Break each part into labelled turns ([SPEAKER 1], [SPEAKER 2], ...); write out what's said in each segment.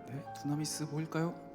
[SPEAKER 1] 네, 두나미스 보일까요?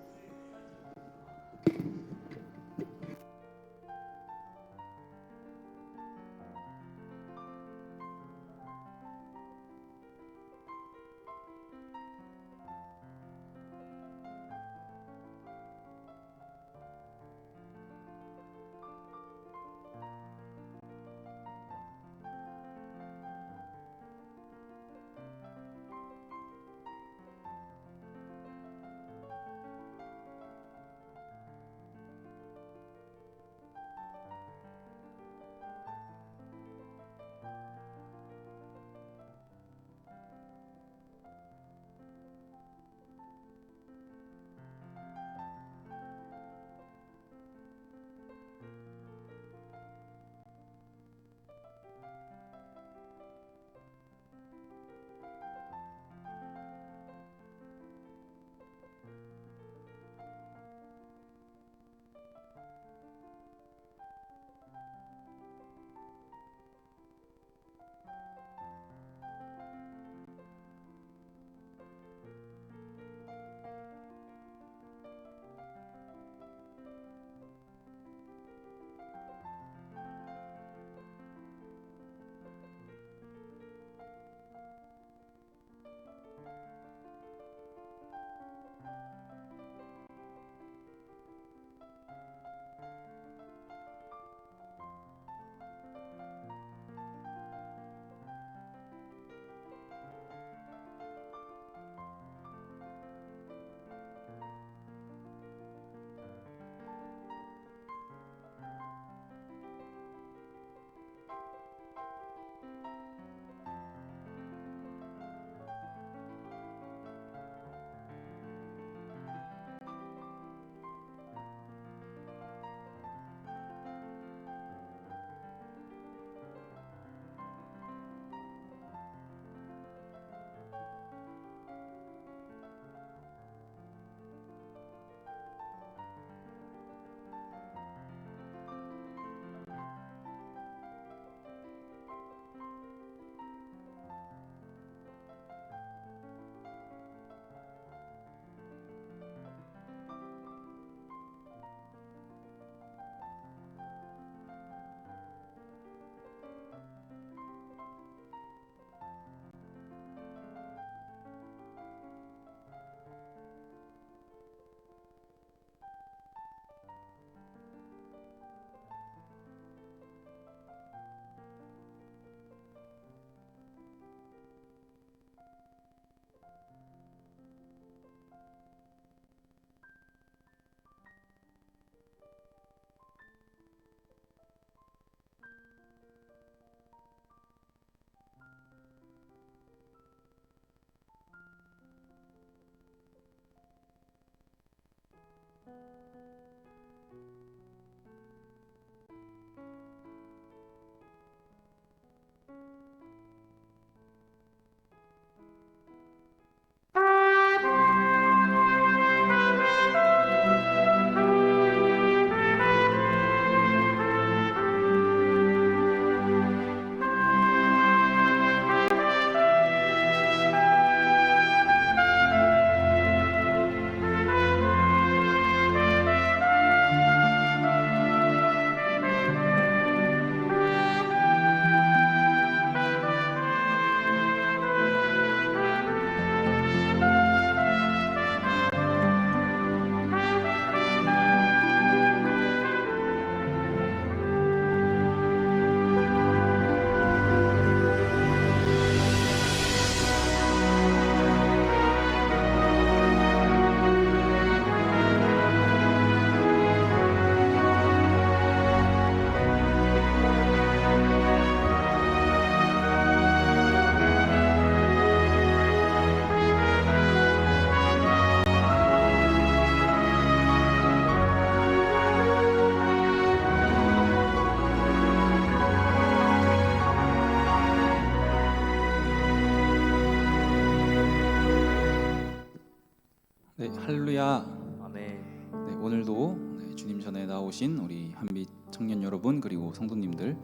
[SPEAKER 1] 네, 할렐루야.
[SPEAKER 2] 아멘.
[SPEAKER 1] 네, 오늘도 주님 전에 나오신 우리 한빛 청년 여러분 그리고 성도님들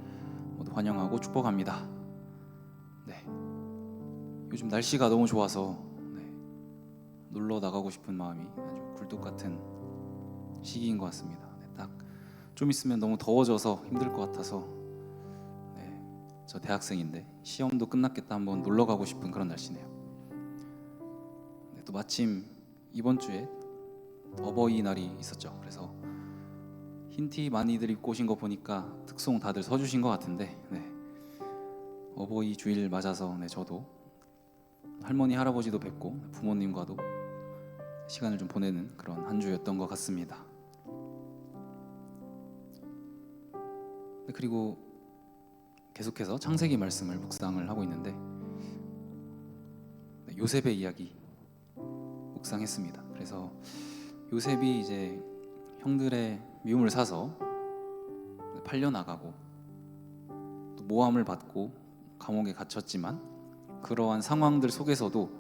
[SPEAKER 1] 모두 환영하고 축복합니다. 네, 요즘 날씨가 너무 좋아서 놀러 나가고 싶은 마음이 아주 굴뚝 같은 시기인 것 같습니다. 딱 좀 있으면 너무 더워져서 힘들 것 같아서 저 대학생인데 시험도 끝났겠다 한번 놀러 가고 싶은 그런 날씨네요. 또 마침 이번 주에 어버이날이 있었죠. 그래서 흰 티 많이들 입고 오신 거 보니까 특송 다들 서주신 것 같은데 어버이 주일 맞아서 저도 할머니 할아버지도 뵙고 부모님과도 시간을 좀 보내는 그런 한 주였던 것 같습니다. 그리고 계속해서 창세기 말씀을 묵상을 하고 있는데 요셉의 이야기 묵상했습니다. 그래서 요셉이 이제 형들의 미움을 사서 팔려 나가고 또 모함을 받고 감옥에 갇혔지만 그러한 상황들 속에서도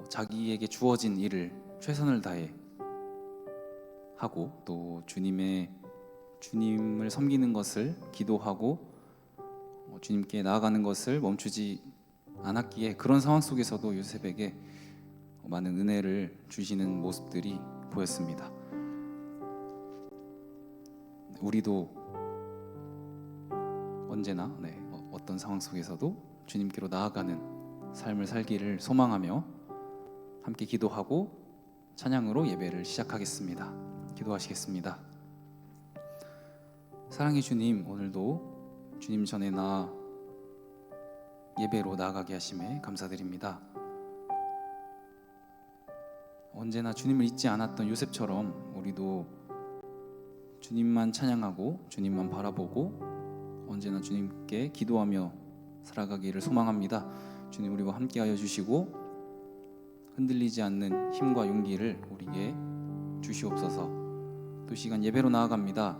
[SPEAKER 1] 자기에게 주어진 일을 최선을 다해 하고 또 주님을 섬기는 것을 기도하고 주님께 나아가는 것을 멈추지 않았기에 그런 상황 속에서도 요셉에게 많은 은혜를 주시는 모습들이 보였습니다. 우리도 언제나 어떤 상황 속에서도 주님께로 나아가는 삶을 살기를 소망하며 함께 기도하고 찬양으로 예배를 시작하겠습니다. 기도하시겠습니다. 사랑의 주님, 오늘도 주님 전에 예배로 나아가게 하심에 감사드립니다. 언제나 주님을 잊지 않았던 요셉처럼 우리도 주님만 찬양하고 주님만 바라보고 언제나 주님께 기도하며 살아가기를 소망합니다. 주님, 우리와 함께하여 주시고 흔들리지 않는 힘과 용기를 우리에게 주시옵소서. 또 이 시간 예배로 나아갑니다.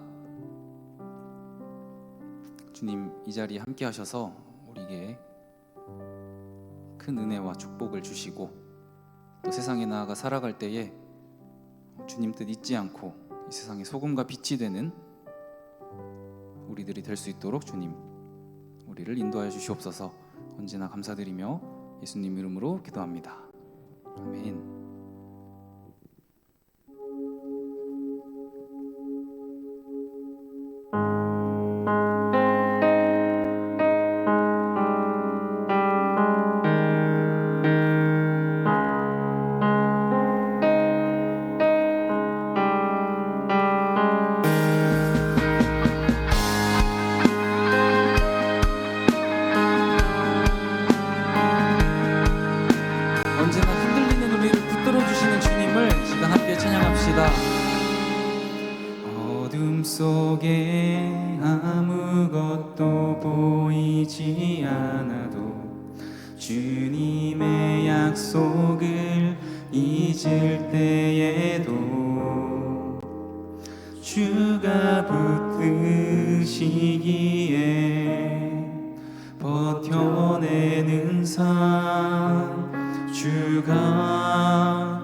[SPEAKER 1] 주님, 이 자리에 함께하셔서 우리에게 큰 은혜와 축복을 주시고 또 세상에 나아가 살아갈 때에 주님 뜻 잊지 않고 이 세상의 소금과 빛이 되는 우리들이 될 수 있도록 주님 우리를 인도하여 주시옵소서. 언제나 감사드리며 예수님 이름으로 기도합니다. 아멘. 언제나 흔들리는 우리를 붙들어 주시는 주님을 시간 함께 찬양합시다.
[SPEAKER 3] 어둠 속에 아무것도 보이지 않아도 주님의 약속을 잊을 때에도 주가 붙드시기에 버텨내는 삶 주가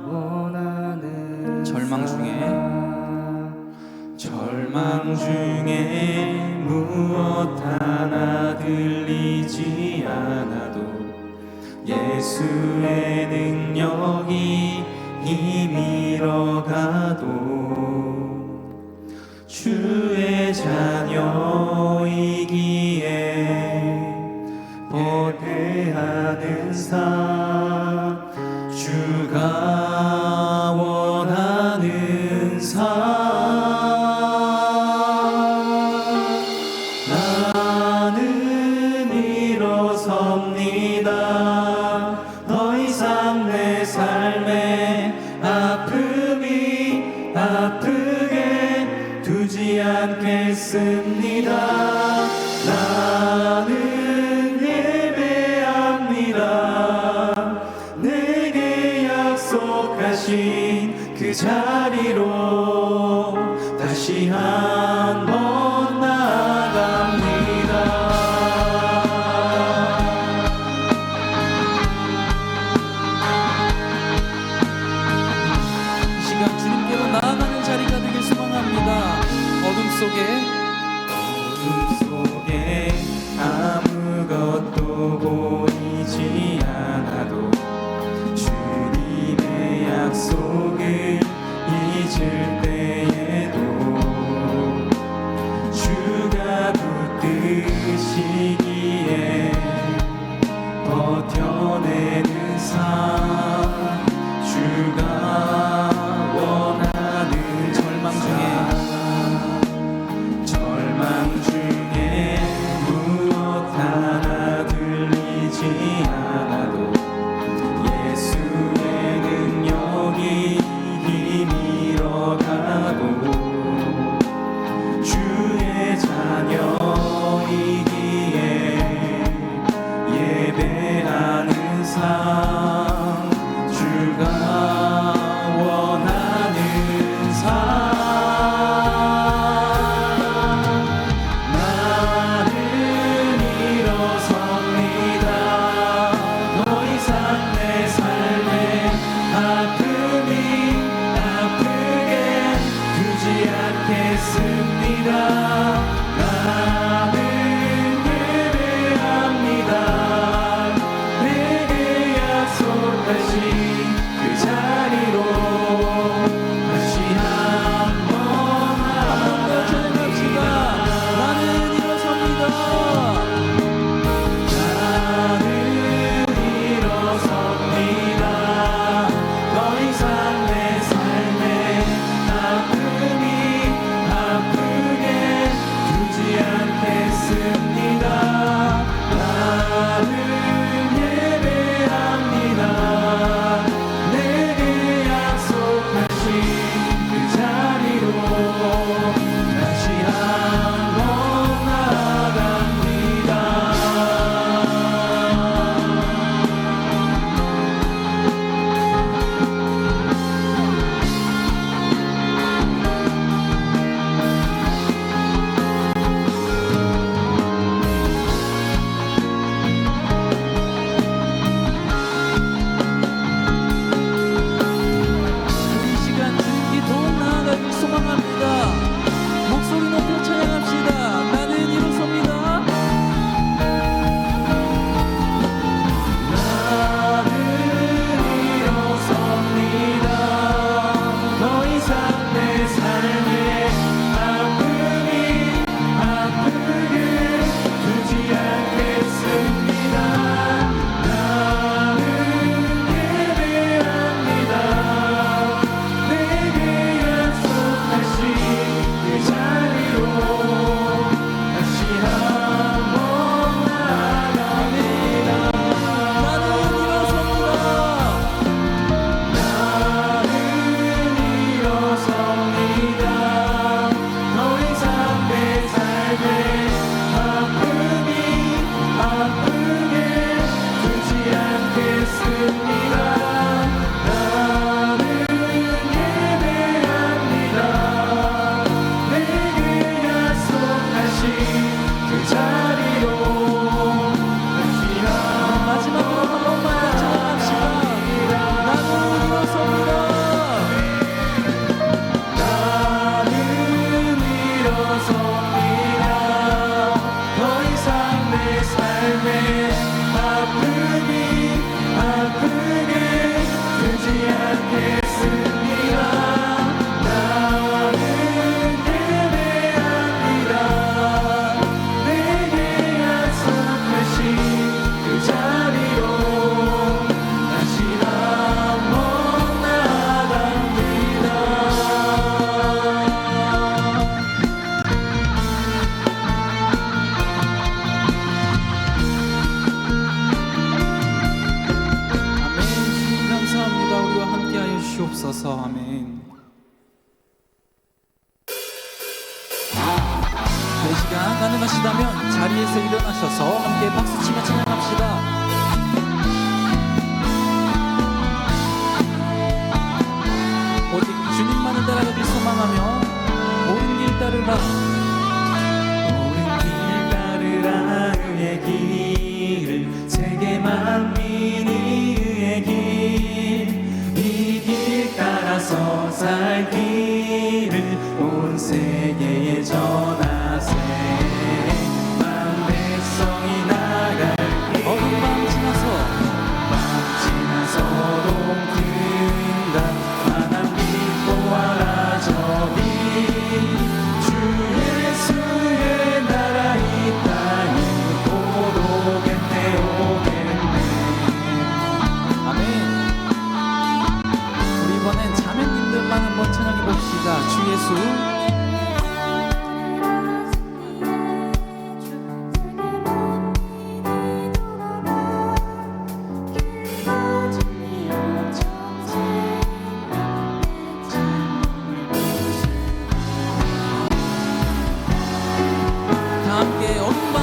[SPEAKER 3] 원하는
[SPEAKER 1] 절망
[SPEAKER 3] 중에 무엇 하나 들리지 않아도 예수의 능력이 힘이러 가도 주의 자녀이기에 버텨하는 삶 주가 원하는 삶 나는 일어섭니다. 더 이상 내 삶에 아픔이 아프게 두지 않겠습니다. 나는 예배합니다. 내게 약속하신 그 자리로 다시 한번 나아갑니다. 속에 아무것도 보이지 않아도 주님의 약속을 잊을 때에도 주가 붙드시기에 버텨내는 삶 주가 원하는 절망 중에 무엇 하나 들리지 않아도 예수의 능력이 힘이러가고 주의 자녀이기에 예배하는 삶 주가 원하는 삶
[SPEAKER 1] 주옵소서. 아멘. 이 시간 가능하시다면 자리에서 일어나셔서 함께 박수치며 찬양합시다. 오직 주님만을 따라가길 소망하며 옳은 길 따르라.
[SPEAKER 3] 옳은 길 따르라. 의의 길을 세계 만민이 의의 길, 이 길 따라서 살 길을 온 세계에 전
[SPEAKER 1] 박수. 다 함께 어둠 밤.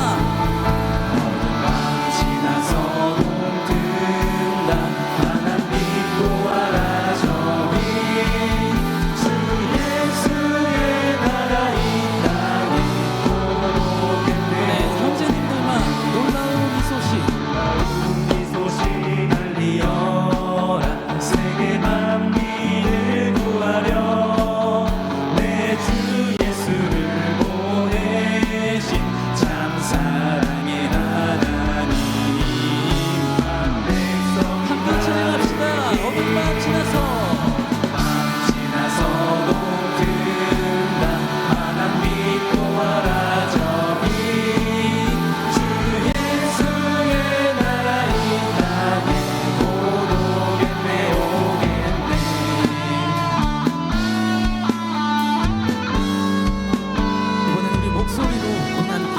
[SPEAKER 3] 지나서 동든다 하나님 보아라 저기 주 예수의 나라 이 땅에
[SPEAKER 1] 네, 형제님들만 놀라운 이 소식.
[SPEAKER 3] 이 소식 알리어라 세계 만민을 구하려 내 주 예수를 보내신 참 사랑의 하나님 백성
[SPEAKER 1] 함께 찬양합시다. 어둠 밤 지나서.
[SPEAKER 3] 지나서 동든다 하나님 보아라 저기 주 예수의 나라 이 땅에 곧 오겠네 오겠네
[SPEAKER 1] 이번엔 우리 목소리로 고난길.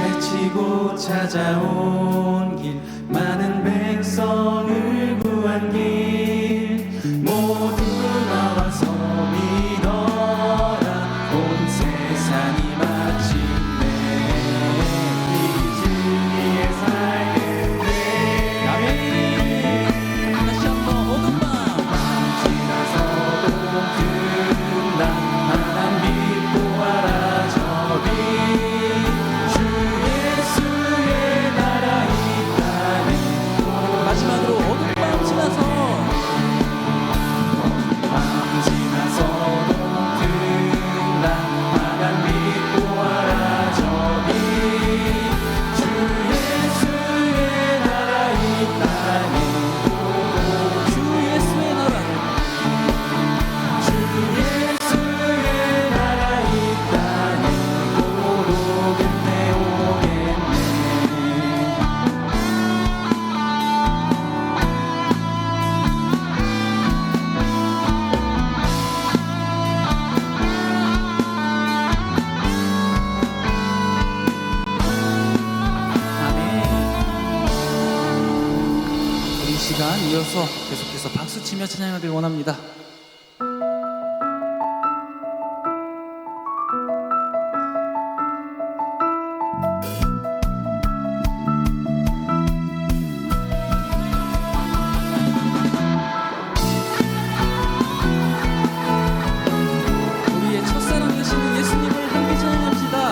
[SPEAKER 3] 외치고 찾아온 길 많은 백성을 구한 길 모두 나와서 믿어라 온 세상이 마침내 이주기에 살겠네
[SPEAKER 1] 아멘. 다시 한번 어둠 밤.
[SPEAKER 3] 지나서 동든다 하나님 보아라 저기 주 예수의 나라 이 땅에
[SPEAKER 1] 마지막으로 어둠 밤 지나서.
[SPEAKER 3] 밤 지나서 동든다 하나님 보아라 저기 주 예수의 나라 이 땅에
[SPEAKER 1] 주 예수의 나라.
[SPEAKER 3] 주 예수의 나라 이 땅에 곧 오겠네 오겠네
[SPEAKER 1] 아멘. 이 시간 이어서 계속해서 박수 치며 찬양하길 원합니다. 우리의 첫사랑 되시는 예수님을 함께 찬양합시다.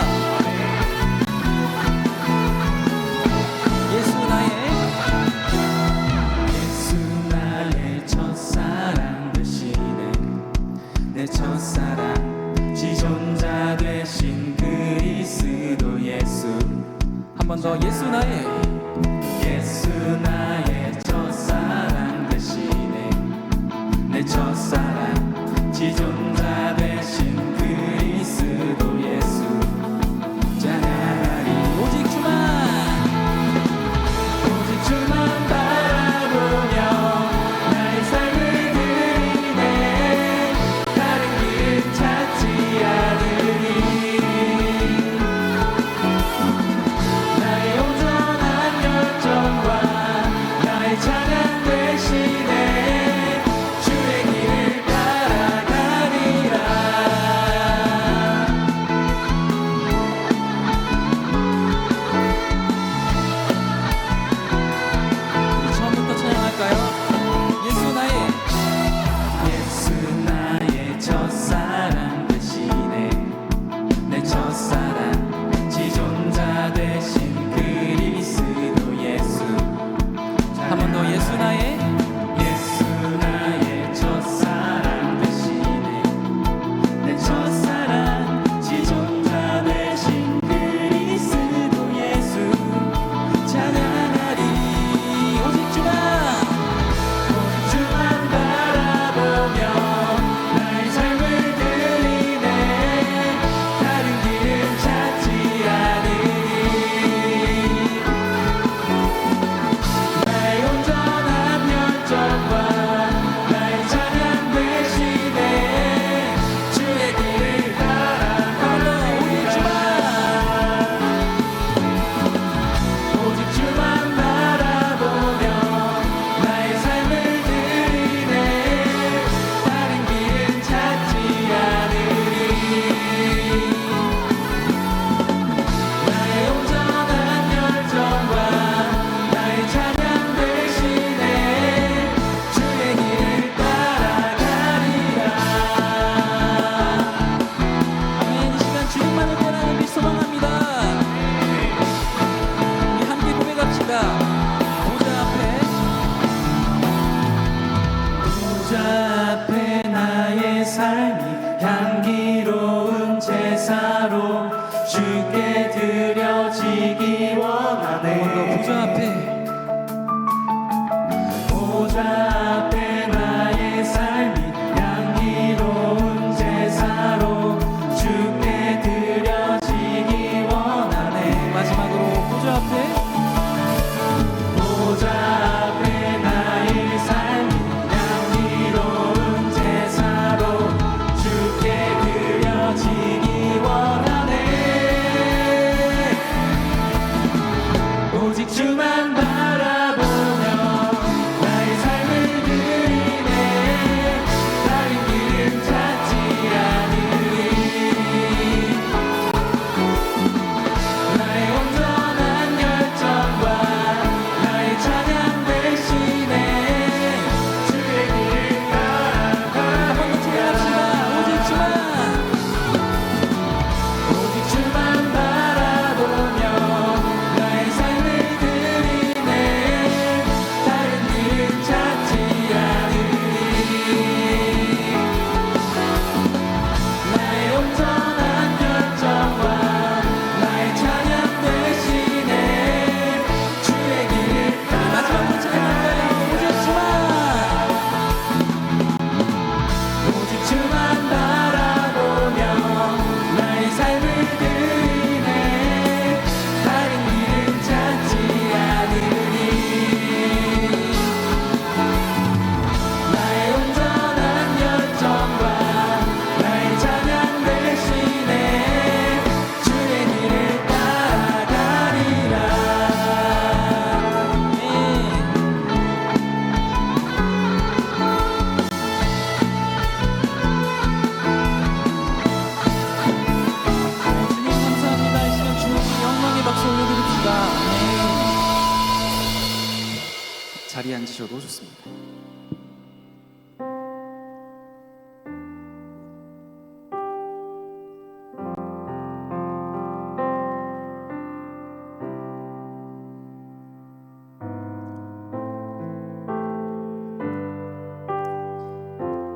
[SPEAKER 1] 예수 나의
[SPEAKER 3] 예수 나의 첫사랑 되신 보좌 앞에 나의 삶이 향기로운 제사로 주께 드려지기 원하네.
[SPEAKER 1] 보좌 앞에
[SPEAKER 3] 보좌 앞에 나의 삶이 향기로운 제사로 주께 드려지기 원하네.
[SPEAKER 1] 마지막으로 보좌 앞에
[SPEAKER 3] 보좌 앞에 나의 삶이 향기로운 제사로 주께 드려지기 원하네. 오직 주만 바라보며 나의 삶을 드리네. 다른 길은 찾지 않으리. 나의 온전한 열정과 나의 찬양 대신에 주의 길을 따라가리라.
[SPEAKER 1] 오직 주만
[SPEAKER 3] 오직 주만 바라보며 나의 삶을 드리네. 다른 길은 찾지 않으리. 나의 온전한 열정과 나의 찬양 대신에 주의 길을
[SPEAKER 1] 마지막으로 찬양할까요? 오직 주만
[SPEAKER 3] 오직 주만 바라보며 나의 삶을 드리네. 다른 길은 찾지 않으리. 나의 온전한 열정과 나의 찬양 대신에 주의 길을 따라가리라.
[SPEAKER 1] 주님 감사합니다. 이 시간 주님께 영광의 박수 올려드립시다. 자리에 앉으셔도 좋습니다.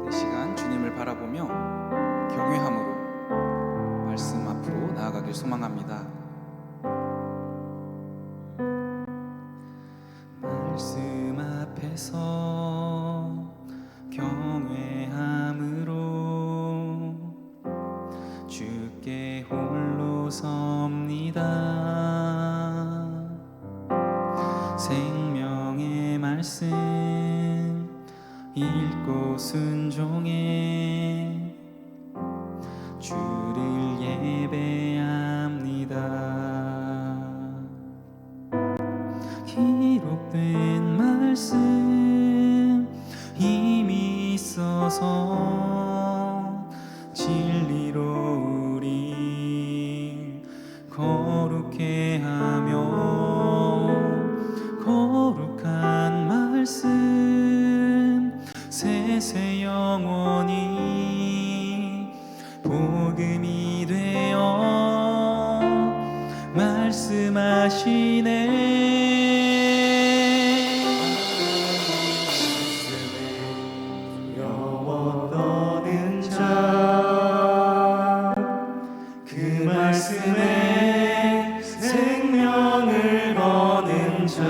[SPEAKER 1] 이 시간 주님을 바라보며 경외함으로 말씀 앞으로 나아가길 소망합니다. 말씀 앞에서 경외함으로 주께 홀로 섭니다. 생명의 말씀 읽고 순종해 주를 예배합니다. 기록된 말씀 힘이 있어서 진리로 우리 거룩해 하며 거룩한 말씀 세세 영원히 복음이 되어 말씀하시네.
[SPEAKER 3] 영원 얻는 자, 그 말씀에 생명을 거는 자,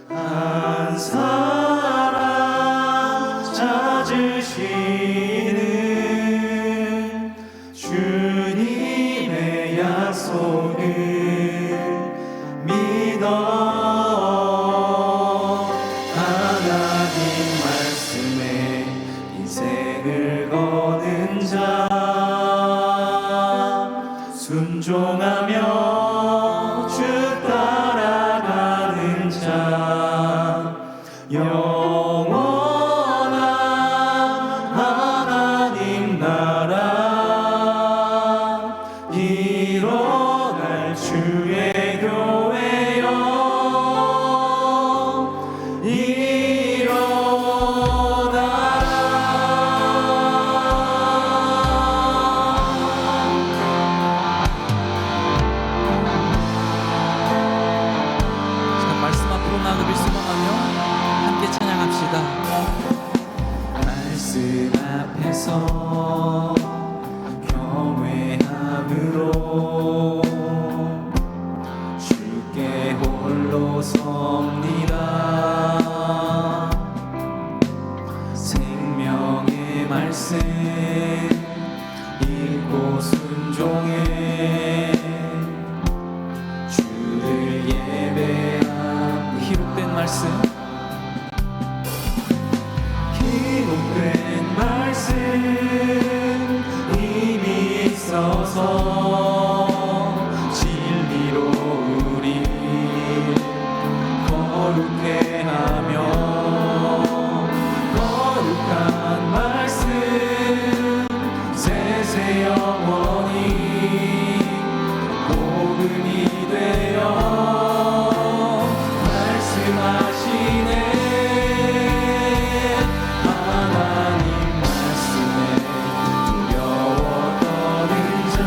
[SPEAKER 3] 한 사람 찾으시는 주님의 약속을 믿어. 하나님 말씀에 인생을 거는 자, 순종하며 주 따라가는 자, 영원한 하나님 나라 일어날 주의 교회여
[SPEAKER 1] 말씀 앞으로 나아가길 소망하며 함께 찬양합시다.
[SPEAKER 3] 말씀 읽고 순종해 주를 예배하고
[SPEAKER 1] 기록된 말씀
[SPEAKER 3] 기록된 말씀 이미 있어서 진리로 우리 거룩해 하며 거룩한 말씀 세세 영원히 복음이 되어 말씀하시네 하나님 말씀에 두려워 떠는 자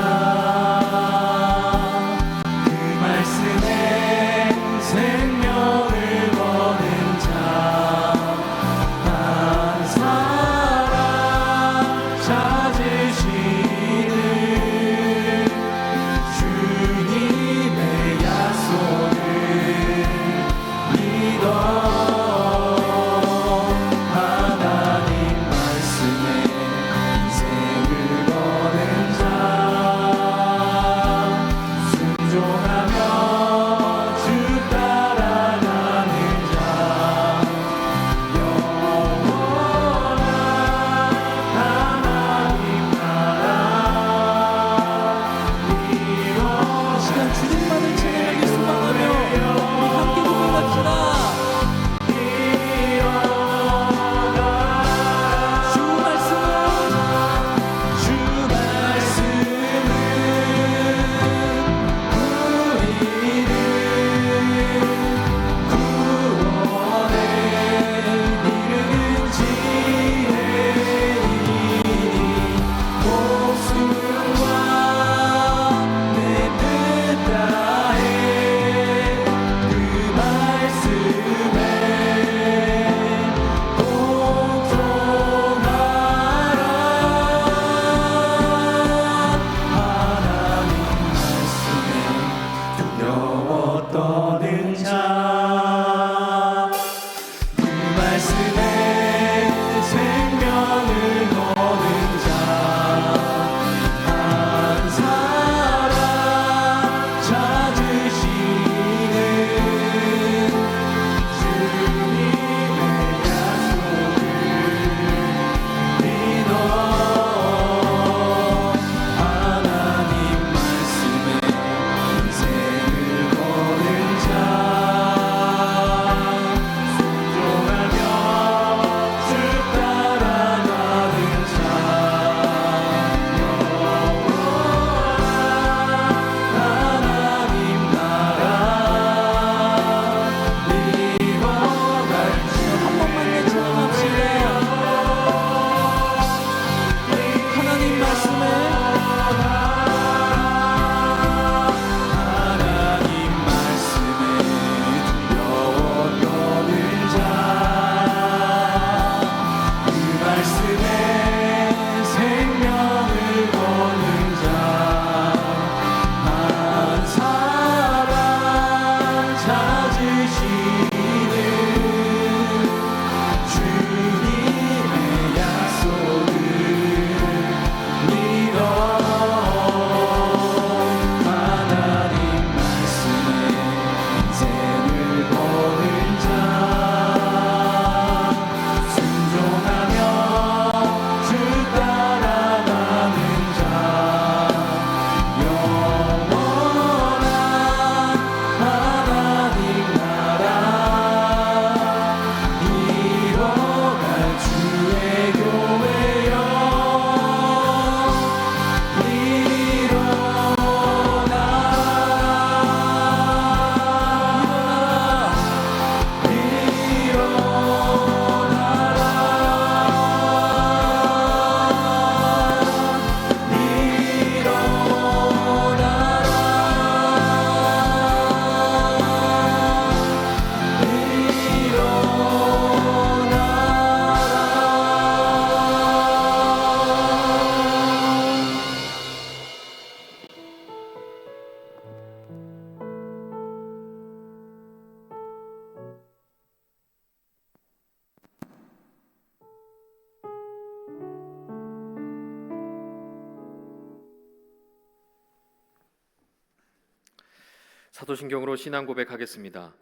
[SPEAKER 2] 사도신경으로 신앙 고백하겠습니다.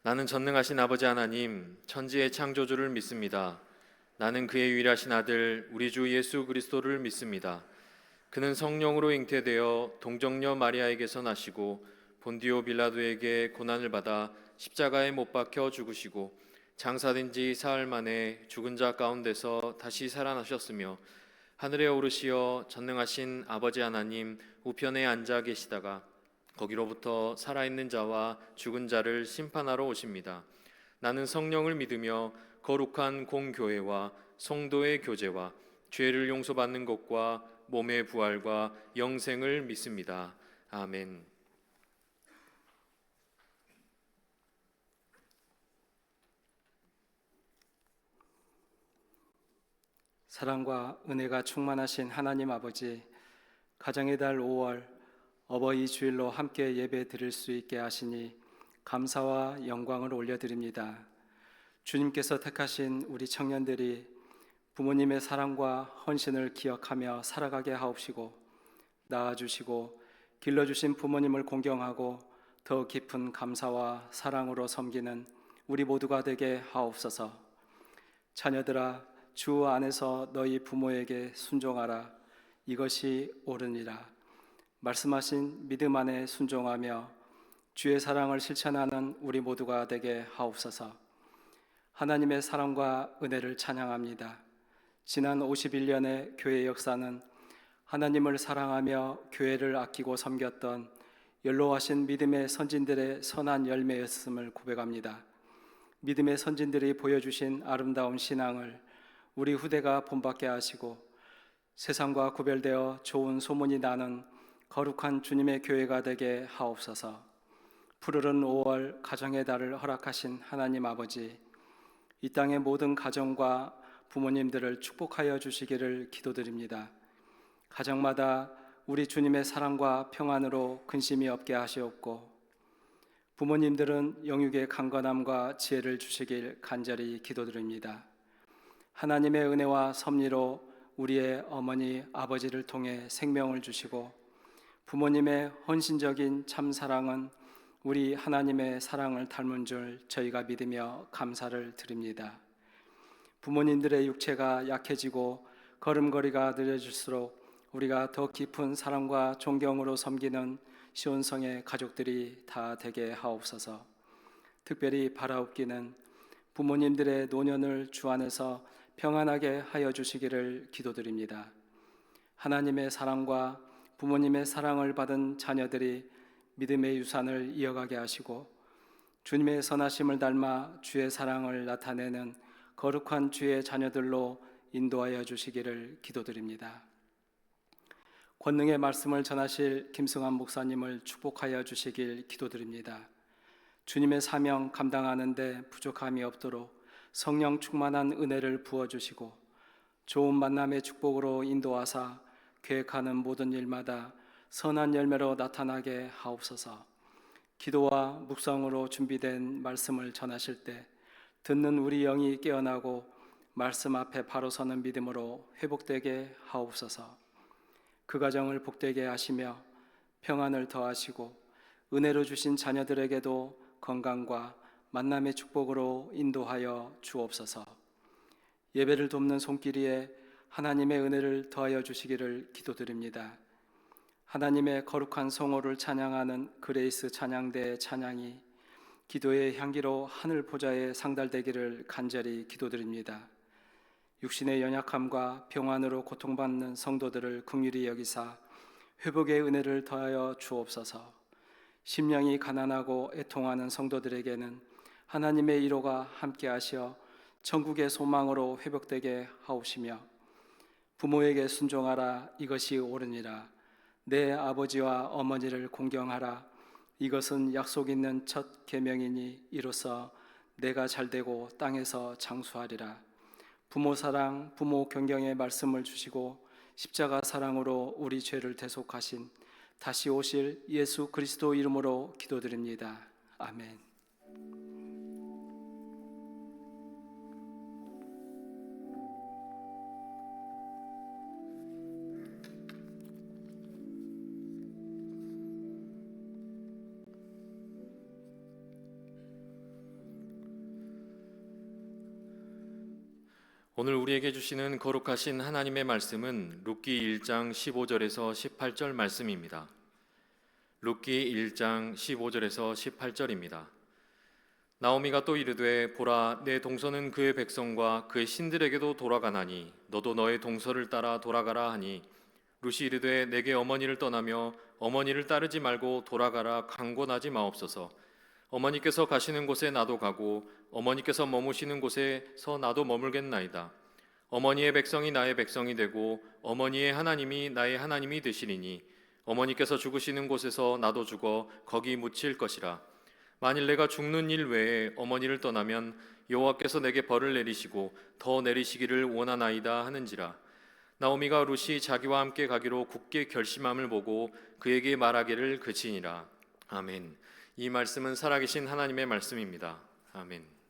[SPEAKER 2] 나는 전능하신 아버지 하나님, 천지의 창조주를 믿습니다. 나는 그의 유일하신 아들, 우리 주 예수 그리스도를 믿습니다. 그는 성령으로 잉태되어 동정녀 마리아에게서 나시고 본디오 빌라도에게 고난을 받아 십자가에 못 박혀 죽으시고 장사된 지 사흘 만에 죽은 자 가운데서 다시 살아나셨으며 하늘에 오르시어 전능하신 아버지 하나님 우편에 앉아 계시다가 거기로부터 살아있는 자와 죽은 자를 심판하러 오십니다. 나는 성령을 믿으며 거룩한 공교회와 성도의 교제와 죄를 용서받는 것과 몸의 부활과 영생을 믿습니다. 아멘.
[SPEAKER 4] 사랑과 은혜가 충만하신 하나님 아버지, 가정의 달 5월 어버이 주일로 함께 예배 드릴 수 있게 하시니 감사와 영광을 올려드립니다. 주님께서 택하신 우리 청년들이 부모님의 사랑과 헌신을 기억하며 살아가게 하옵시고, 낳아주시고 길러주신 부모님을 공경하고 더 깊은 감사와 사랑으로 섬기는 우리 모두가 되게 하옵소서. 자녀들아, 주 안에서 너희 부모에게 순종하라. 이것이 옳으니라. 말씀하신 믿음 안에 순종하며 주의 사랑을 실천하는 우리 모두가 되게 하옵소서. 하나님의 사랑과 은혜를 찬양합니다. 지난 51년의 교회 역사는 하나님을 사랑하며 교회를 아끼고 섬겼던 연로하신 믿음의 선진들의 선한 열매였음을 고백합니다. 믿음의 선진들이 보여주신 아름다운 신앙을 우리 후대가 본받게 하시고 세상과 구별되어 좋은 소문이 나는 거룩한 주님의 교회가 되게 하옵소서. 푸르른 5월 가정의 달을 허락하신 하나님 아버지, 이 땅의 모든 가정과 부모님들을 축복하여 주시기를 기도드립니다. 가정마다 우리 주님의 사랑과 평안으로 근심이 없게 하시옵고, 부모님들은 영육의 강건함과 지혜를 주시길 간절히 기도드립니다. 하나님의 은혜와 섭리로 우리의 어머니, 아버지를 통해 생명을 주시고, 부모님의 헌신적인 참사랑은 우리 하나님의 사랑을 닮은 줄 저희가 믿으며 감사를 드립니다. 부모님들의 육체가 약해지고 걸음걸이가 느려질수록 우리가 더 깊은 사랑과 존경으로 섬기는 시온성의 가족들이 다 되게 하옵소서. 특별히 바라옵기는 부모님들의 노년을 주 안에서 평안하게 하여 주시기를 기도드립니다. 하나님의 사랑과 부모님의 사랑을 받은 자녀들이 믿음의 유산을 이어가게 하시고 주님의 선하심을 닮아 주의 사랑을 나타내는 거룩한 주의 자녀들로 인도하여 주시기를 기도드립니다. 권능의 말씀을 전하실 김승환 목사님을 축복하여 주시길 기도드립니다. 주님의 사명 감당하는 데 부족함이 없도록 성령 충만한 은혜를 부어주시고 좋은 만남의 축복으로 인도하사 계획하는 모든 일마다 선한 열매로 나타나게 하옵소서. 기도와 묵상으로 준비된 말씀을 전하실 때 듣는 우리 영이 깨어나고 말씀 앞에 바로 서는 믿음으로 회복되게 하옵소서. 그 가정을 복되게 하시며 평안을 더하시고 은혜로 주신 자녀들에게도 건강과 만남의 축복으로 인도하여 주옵소서. 예배를 돕는 손길이에 하나님의 은혜를 더하여 주시기를 기도드립니다. 하나님의 거룩한 성호를 찬양하는 그레이스 찬양대의 찬양이 기도의 향기로 하늘 보좌에 상달되기를 간절히 기도드립니다. 육신의 연약함과 병환으로 고통받는 성도들을 긍휼히 여기사 회복의 은혜를 더하여 주옵소서. 심령이 가난하고 애통하는 성도들에게는 하나님의 위로가 함께하시어 천국의 소망으로 회복되게 하옵시며 부모에게 순종하라. 이것이 옳으니라. 내 아버지와 어머니를 공경하라. 이것은 약속 있는 첫 계명이니 이로써 내가 잘되고 땅에서 장수하리라. 부모 사랑, 부모 경경의 말씀을 주시고 십자가 사랑으로 우리 죄를 대속하신 다시 오실 예수 그리스도 이름으로 기도드립니다. 아멘.
[SPEAKER 2] 오늘 우리에게 주시는 거룩하신 하나님의 말씀은 룻기 1장 15절에서 18절 말씀입니다. 룻기 1장 15절에서 18절입니다. 나오미가 또 이르되 보라 내 동서는 그의 백성과 그의 신들에게도 돌아가나니 너도 너의 동서를 따라 돌아가라 하니 룻이 이르되 내게 어머니를 떠나며 어머니를 따르지 말고 돌아가라 강권하지 마옵소서. 어머니께서 가시는 곳에 나도 가고 어머니께서 머무시는 곳에서 나도 머물겠나이다. 어머니의 백성이 나의 백성이 되고 어머니의 하나님이 나의 하나님이 되시리니 어머니께서 죽으시는 곳에서 나도 죽어 거기 묻힐 것이라. 만일 내가 죽는 일 외에 어머니를 떠나면 여호와께서 내게 벌을 내리시고 더 내리시기를 원하나이다 하는지라. 나오미가 룻이 자기와 함께 가기로 굳게 결심함을 보고 그에게 말하기를 그치니라. 아멘. 이 말씀은 살아계신 하나님의 말씀입니다. 아멘.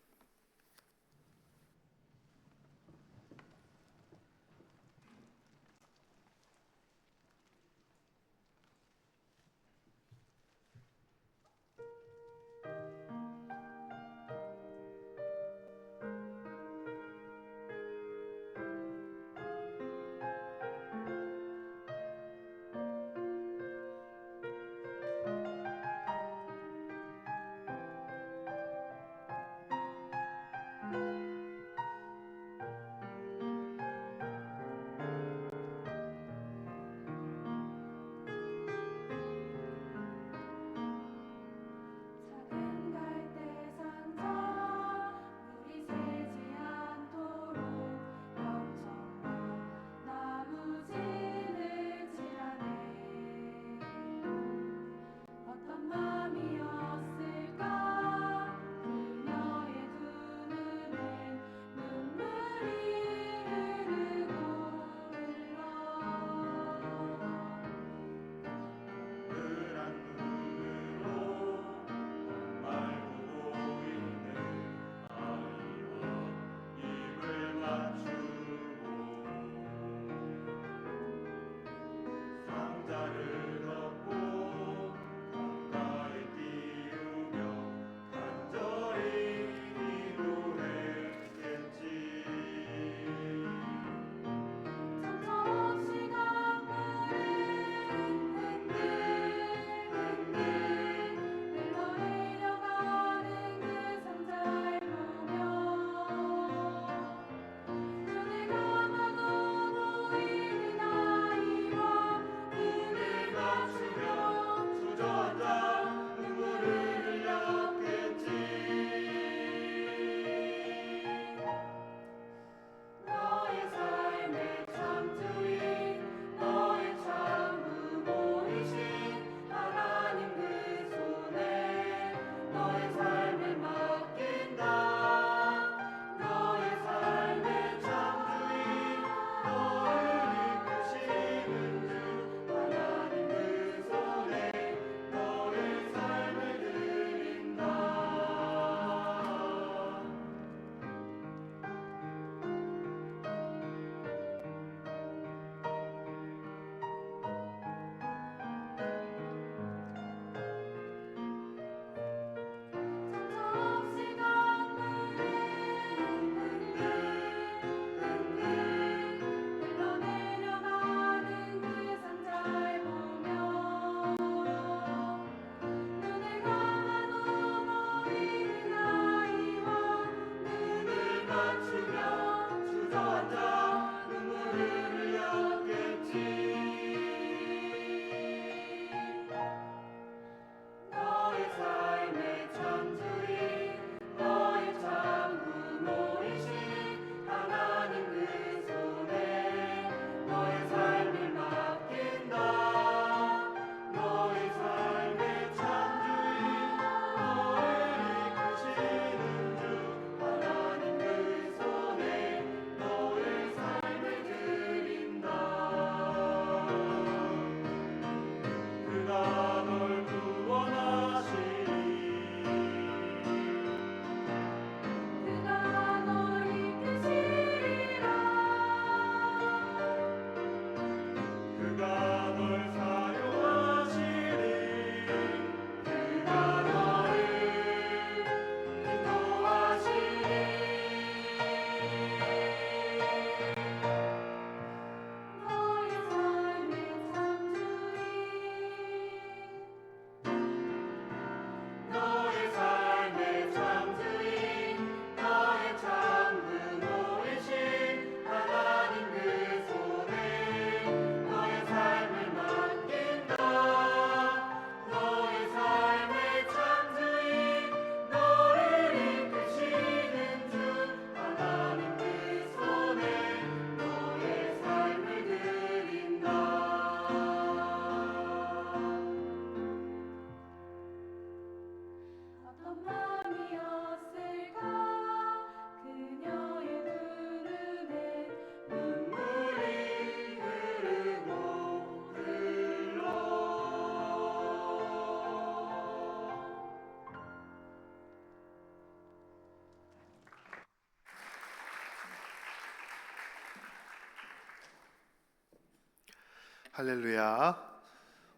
[SPEAKER 5] 할렐루야.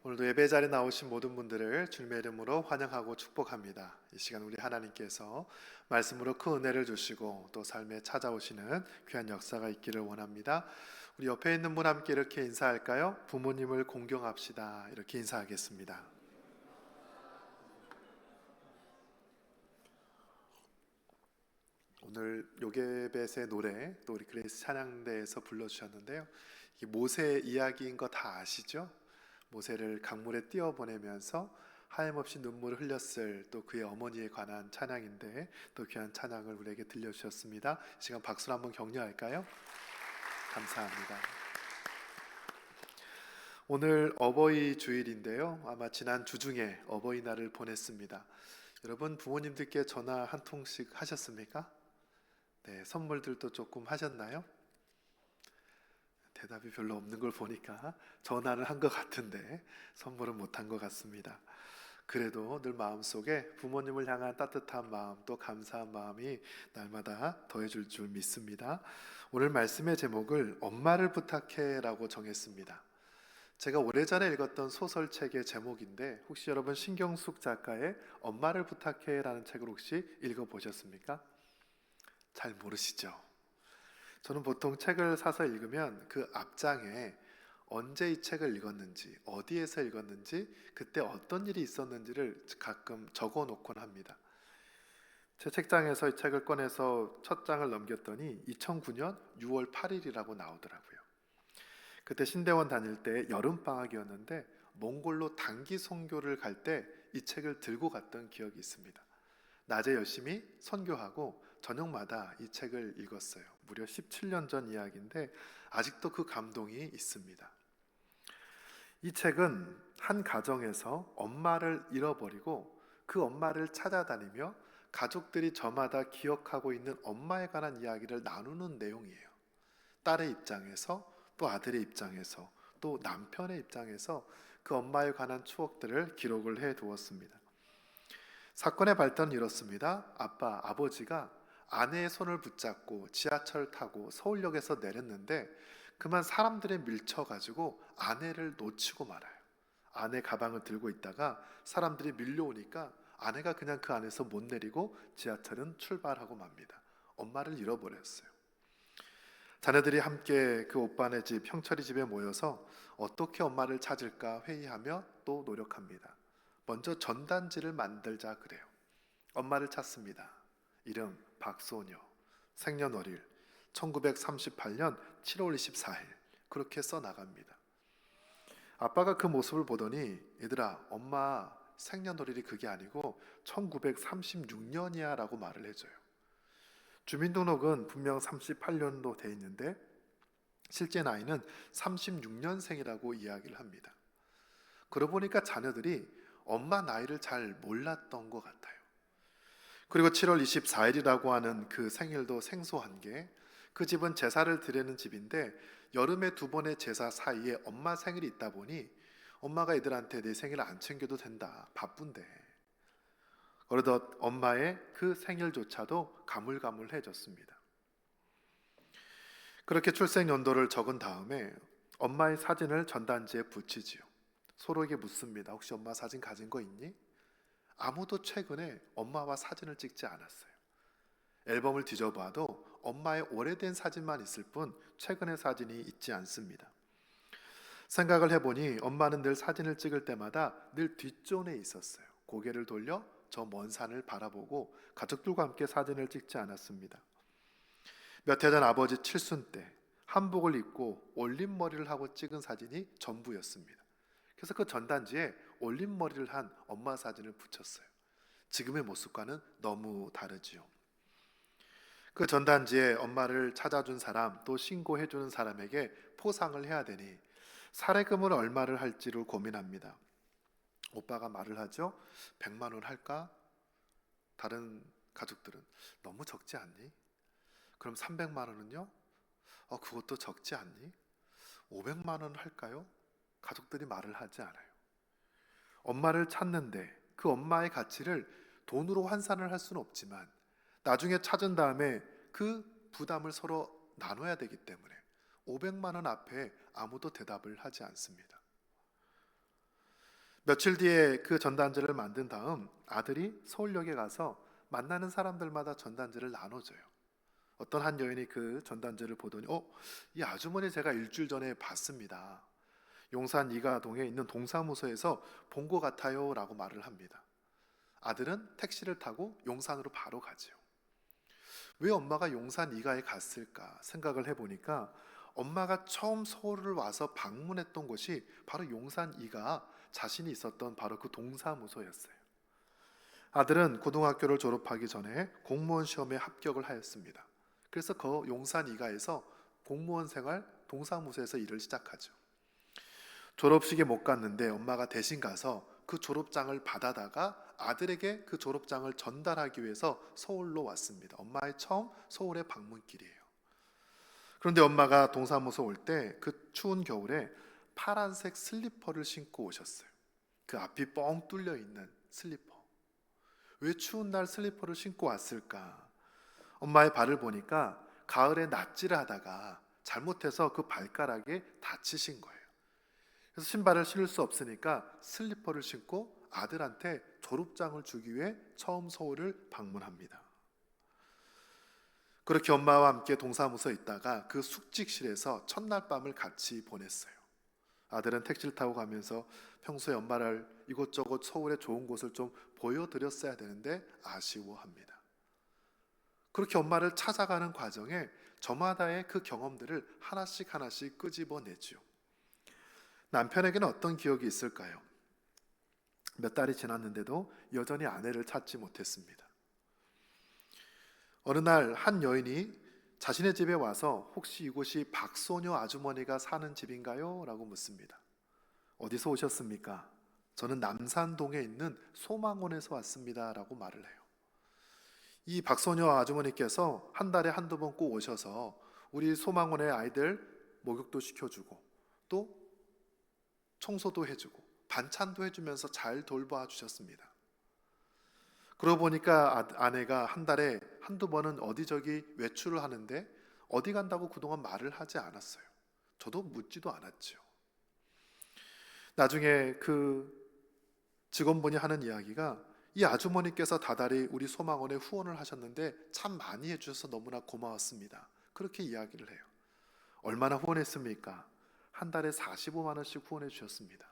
[SPEAKER 5] 오늘도 예배 자리에 나오신 모든 분들을 주님의 이름으로 환영하고 축복합니다. 이 시간 우리 하나님께서 말씀으로 큰 은혜를 주시고 또 삶에 찾아오시는 귀한 역사가 있기를 원합니다. 우리 옆에 있는 분 함께 이렇게 인사할까요? 부모님을 공경합시다. 이렇게 인사하겠습니다. 오늘 요게벳의 노래 또 우리 그레이스 찬양대에서 불러주셨는데요. 이게 모세 이야기인 거 다 아시죠? 모세를 강물에 띄어보내면서 하염없이 눈물을 흘렸을 또 그의 어머니에 관한 찬양인데 또 귀한 찬양을 우리에게 들려주셨습니다. 이 시간 박수로 한번 격려할까요? 감사합니다. 오늘 어버이 주일인데요. 아마 지난 주중에 어버이날을 보냈습니다. 여러분 부모님들께 전화 한 통씩 하셨습니까? 네, 선물들도 조금 하셨나요? 대답이 별로 없는 걸 보니까 전화를 한 것 같은데 선물은 못한 것 같습니다. 그래도 늘 마음속에 부모님을 향한 따뜻한 마음 또 감사한 마음이 날마다 더해질 줄 믿습니다. 오늘 말씀의 제목을 엄마를 부탁해 라고 정했습니다. 제가 오래전에 읽었던 소설책의 제목인데 혹시 여러분 신경숙 작가의 엄마를 부탁해 라는 책을 혹시 읽어보셨습니까? 잘 모르시죠? 저는 보통 책을 사서 읽으면 그 앞장에 언제 이 책을 읽었는지, 어디에서 읽었는지, 그때 어떤 일이 있었는지를 가끔 적어 놓곤 합니다. 제 책장에서 이 책을 꺼내서 첫 장을 넘겼더니 2009년 6월 8일이라고 나오더라고요. 그때 신대원 다닐 때 여름방학이었는데 몽골로 단기 선교를 갈 때 이 책을 들고 갔던 기억이 있습니다. 낮에 열심히 선교하고 저녁마다 이 책을 읽었어요. 무려 17년 전 이야기인데 아직도 그 감동이 있습니다. 이 책은 한 가정에서 엄마를 잃어버리고 그 엄마를 찾아다니며 가족들이 저마다 기억하고 있는 엄마에 관한 이야기를 나누는 내용이에요. 딸의 입장에서 또 아들의 입장에서 또 남편의 입장에서 그 엄마에 관한 추억들을 기록을 해 두었습니다. 사건의 발단은 이렇습니다. 아버지가 아내의 손을 붙잡고 지하철 타고 서울역에서 내렸는데 그만 사람들에 밀쳐가지고 아내를 놓치고 말아요. 아내 가방을 들고 있다가 사람들이 밀려오니까 아내가 그냥 그 안에서 못 내리고 지하철은 출발하고 맙니다. 엄마를 잃어버렸어요. 자녀들이 함께 그 오빠네 집 형철이 집에 모여서 어떻게 엄마를 찾을까 회의하며 또 노력합니다. 먼저 전단지를 만들자 그래요. 엄마를 찾습니다. 이름 박소녀, 생년월일 1938년 7월 24일 그렇게 써나갑니다. 아빠가 그 모습을 보더니 얘들아 엄마 생년월일이 그게 아니고 1936년이야 라고 말을 해줘요. 주민등록은 분명 38년도 돼 있는데 실제 나이는 36년생이라고 이야기를 합니다. 그러고 보니까 자녀들이 엄마 나이를 잘 몰랐던 것 같아요. 그리고 7월 24일이라고 하는 그 생일도 생소한 게 그 집은 제사를 드리는 집인데 여름에 2번의 제사 사이에 엄마 생일이 있다 보니 엄마가 애들한테 내 생일 안 챙겨도 된다. 바쁜데. 그러던 엄마의 그 생일조차도 가물가물해졌습니다. 그렇게 출생 연도를 적은 다음에 엄마의 사진을 전단지에 붙이지요. 서로에게 묻습니다. 혹시 엄마 사진 가진 거 있니? 아무도 최근에 엄마와 사진을 찍지 않았어요. 앨범을 뒤져봐도 엄마의 오래된 사진만 있을 뿐 최근의 사진이 있지 않습니다. 생각을 해보니 엄마는 늘 사진을 찍을 때마다 늘 뒷존에 있었어요. 고개를 돌려 저 먼 산을 바라보고 가족들과 함께 사진을 찍지 않았습니다. 몇 해 전 아버지 칠순 때 한복을 입고 올림머리를 하고 찍은 사진이 전부였습니다. 그래서 그 전단지에 올림머리를 한 엄마 사진을 붙였어요. 지금의 모습과는 너무 다르지요. 그 전단지에 엄마를 찾아준 사람 또 신고해주는 사람에게 포상을 해야 되니 사례금을 얼마를 할지를 고민합니다. 오빠가 말을 하죠. 100만 원 할까? 다른 가족들은 너무 적지 않니? 그럼 300만 원은요? 그것도 적지 않니? 500만 원 할까요? 가족들이 말을 하지 않아요. 엄마를 찾는데 그 엄마의 가치를 돈으로 환산을 할 수는 없지만 나중에 찾은 다음에 그 부담을 서로 나눠야 되기 때문에 500만 원 앞에 아무도 대답을 하지 않습니다. 며칠 뒤에 그 전단지를 만든 다음 아들이 서울역에 가서 만나는 사람들마다 전단지를 나눠줘요. 어떤 한 여인이 그 전단지를 보더니 이 아주머니 제가 일주일 전에 봤습니다. 용산 이가동에 있는 동사무소에서 본 것 같아요 라고 말을 합니다. 아들은 택시를 타고 용산으로 바로 가지요. 왜 엄마가 용산 이가에 갔을까 생각을 해보니까 엄마가 처음 서울을 와서 방문했던 곳이 바로 용산 이가 자신이 있었던 바로 그 동사무소였어요. 아들은 고등학교를 졸업하기 전에 공무원 시험에 합격을 하였습니다. 그래서 그 용산 이가에서 공무원 생활 동사무소에서 일을 시작하죠. 졸업식에 못 갔는데 엄마가 대신 가서 그 졸업장을 받아다가 아들에게 그 졸업장을 전달하기 위해서 서울로 왔습니다. 엄마의 처음 서울의 방문길이에요. 그런데 엄마가 동사무소 올 때 그 추운 겨울에 파란색 슬리퍼를 신고 오셨어요. 그 앞이 뻥 뚫려 있는 슬리퍼. 왜 추운 날 슬리퍼를 신고 왔을까? 엄마의 발을 보니까 가을에 낫지를 하다가 잘못해서 그 발가락에 다치신 거예요. 그래서 신발을 신을 수 없으니까 슬리퍼를 신고 아들한테 졸업장을 주기 위해 처음 서울을 방문합니다. 그렇게 엄마와 함께 동사무소에 있다가 그 숙직실에서 첫날 밤을 같이 보냈어요. 아들은 택시를 타고 가면서 평소에 엄마를 이곳저곳 서울의 좋은 곳을 좀 보여드렸어야 되는데 아쉬워합니다. 그렇게 엄마를 찾아가는 과정에 저마다의 그 경험들을 하나씩 끄집어내죠. 남편에게는 어떤 기억이 있을까요? 몇 달이 지났는데도 여전히 아내를 찾지 못했습니다. 어느 날 한 여인이 자신의 집에 와서 혹시 이곳이 박소녀 아주머니가 사는 집인가요? 라고 묻습니다. 어디서 오셨습니까? 저는 남산동에 있는 소망원에서 왔습니다 라고 말을 해요. 이 박소녀 아주머니께서 한 달에 한두 번 꼭 오셔서 우리 소망원의 아이들 목욕도 시켜주고 또 청소도 해주고 반찬도 해주면서 잘 돌봐 주셨습니다. 그러고 보니까 아내가 한 달에 한두 번은 어디저기 외출을 하는데 어디 간다고 그동안 말을 하지 않았어요. 저도 묻지도 않았죠. 나중에 그 직원분이 하는 이야기가 이 아주머니께서 다달이 우리 소망원에 후원을 하셨는데 참 많이 해주셔서 너무나 고마웠습니다. 그렇게 이야기를 해요. 얼마나 후원했습니까? 한 달에 45만 원씩 후원해 주셨습니다.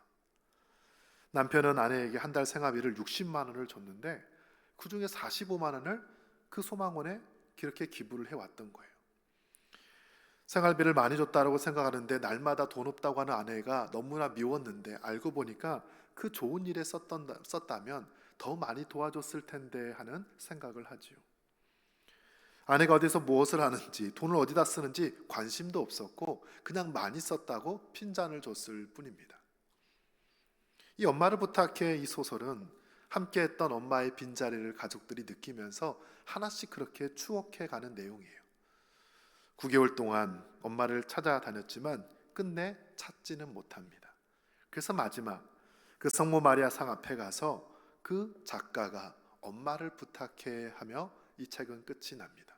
[SPEAKER 5] 남편은 아내에게 한 달 생활비를 60만 원을 줬는데 그 중에 45만 원을 그 소망원에 그렇게 기부를 해왔던 거예요. 생활비를 많이 줬다고 생각하는데 날마다 돈 없다고 하는 아내가 너무나 미웠는데 알고 보니까 그 좋은 일에 썼다면 더 많이 도와줬을 텐데 하는 생각을 하지요. 아내가 어디서 무엇을 하는지 돈을 어디다 쓰는지 관심도 없었고 그냥 많이 썼다고 핀잔을 줬을 뿐입니다. 이 엄마를 부탁해 이 소설은 함께했던 엄마의 빈자리를 가족들이 느끼면서 하나씩 그렇게 추억해가는 내용이에요. 9개월 동안 엄마를 찾아다녔지만 끝내 찾지는 못합니다. 그래서 마지막 그 성모 마리아 상 앞에 가서 그 작가가 엄마를 부탁해 하며 이 책은 끝이 납니다.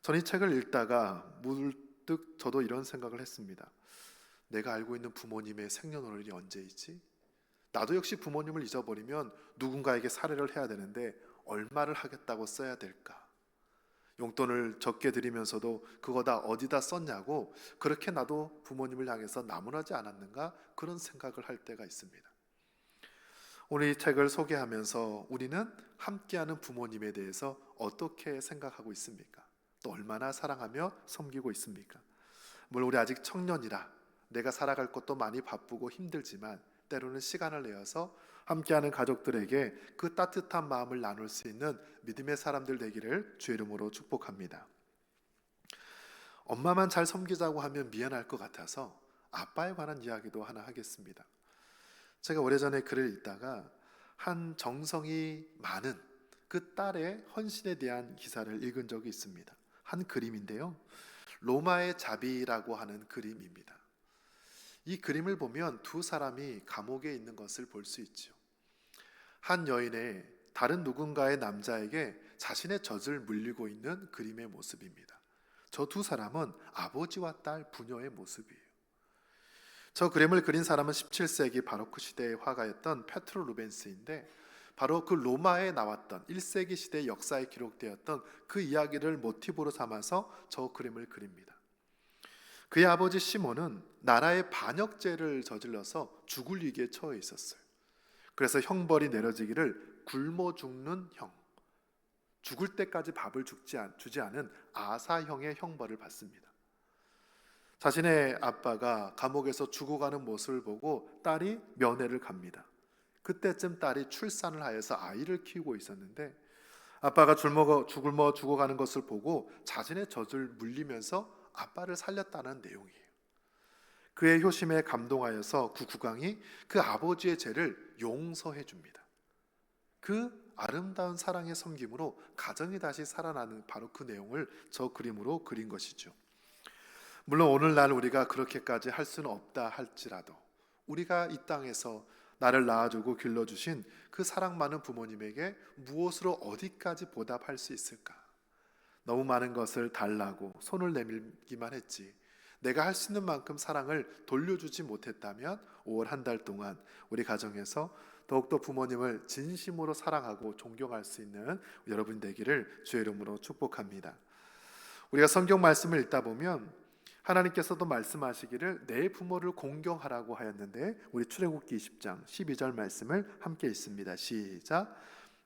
[SPEAKER 5] 전 이 책을 읽다가 문득 저도 이런 생각을 했습니다. 내가 알고 있는 부모님의 생년월일이 언제이지? 나도 역시 부모님을 잊어버리면 누군가에게 살해를 해야 되는데 얼마를 하겠다고 써야 될까? 용돈을 적게 드리면서도 그거 다 어디다 썼냐고 그렇게 나도 부모님을 향해서 나무라지 않았는가? 그런 생각을 할 때가 있습니다. 오늘 이 책을 소개하면서 우리는 함께하는 부모님에 대해서 어떻게 생각하고 있습니까? 또 얼마나 사랑하며 섬기고 있습니까? 물론 우리 아직 청년이라 내가 살아갈 것도 많이 바쁘고 힘들지만 때로는 시간을 내어서 함께하는 가족들에게 그 따뜻한 마음을 나눌 수 있는 믿음의 사람들 되기를 주의 이름으로 축복합니다. 엄마만 잘 섬기자고 하면 미안할 것 같아서 아빠에 관한 이야기도 하나 하겠습니다. 제가 오래전에 글을 읽다가 한 정성이 많은 그 딸의 헌신에 대한 기사를 읽은 적이 있습니다. 한 그림인데요. 로마의 자비라고 하는 그림입니다. 이 그림을 보면 두 사람이 감옥에 있는 것을 볼 수 있죠. 한 여인의 다른 누군가의 남자에게 자신의 젖을 물리고 있는 그림의 모습입니다. 저 두 사람은 아버지와 딸 부녀의 모습이에요. 저 그림을 그린 사람은 17세기 바로크 시대의 화가였던 페트로 루벤스인데, 바로 그 로마에 나왔던 1세기 시대 역사에 기록되었던 그 이야기를 모티브로 삼아서 저 그림을 그립니다. 그의 아버지 시몬은 나라의 반역죄를 저질러서 죽을 위기에 처해 있었어요. 그래서 형벌이 내려지기를 굶어 죽는 형, 죽을 때까지 밥을 주지 않은 아사형의 형벌을 받습니다. 자신의 아빠가 감옥에서 죽어가는 모습을 보고 딸이 면회를 갑니다. 그때쯤 딸이 출산을 하여서 아이를 키우고 있었는데, 아빠가 굶어 죽어가는 것을 보고 자신의 젖을 물리면서 아빠를 살렸다는 내용이에요. 그의 효심에 감동하여서 그 국왕이 그 아버지의 죄를 용서해 줍니다. 그 아름다운 사랑의 섬김으로 가정이 다시 살아나는 바로 그 내용을 저 그림으로 그린 것이죠. 물론 오늘날 우리가 그렇게까지 할 수는 없다 할지라도, 우리가 이 땅에서 나를 낳아주고 길러주신 그 사랑 많은 부모님에게 무엇으로 어디까지 보답할 수 있을까? 너무 많은 것을 달라고 손을 내밀기만 했지, 내가 할 수 있는 만큼 사랑을 돌려주지 못했다면 5월 한 달 동안 우리 가정에서 더욱더 부모님을 진심으로 사랑하고 존경할 수 있는 여러분 되기를 주의 이름으로 축복합니다. 우리가 성경 말씀을 읽다 보면 하나님께서도 말씀하시기를 내 부모를 공경하라고 하였는데, 우리 출애굽기 20장 12절 말씀을 함께 읽습니다. 시작.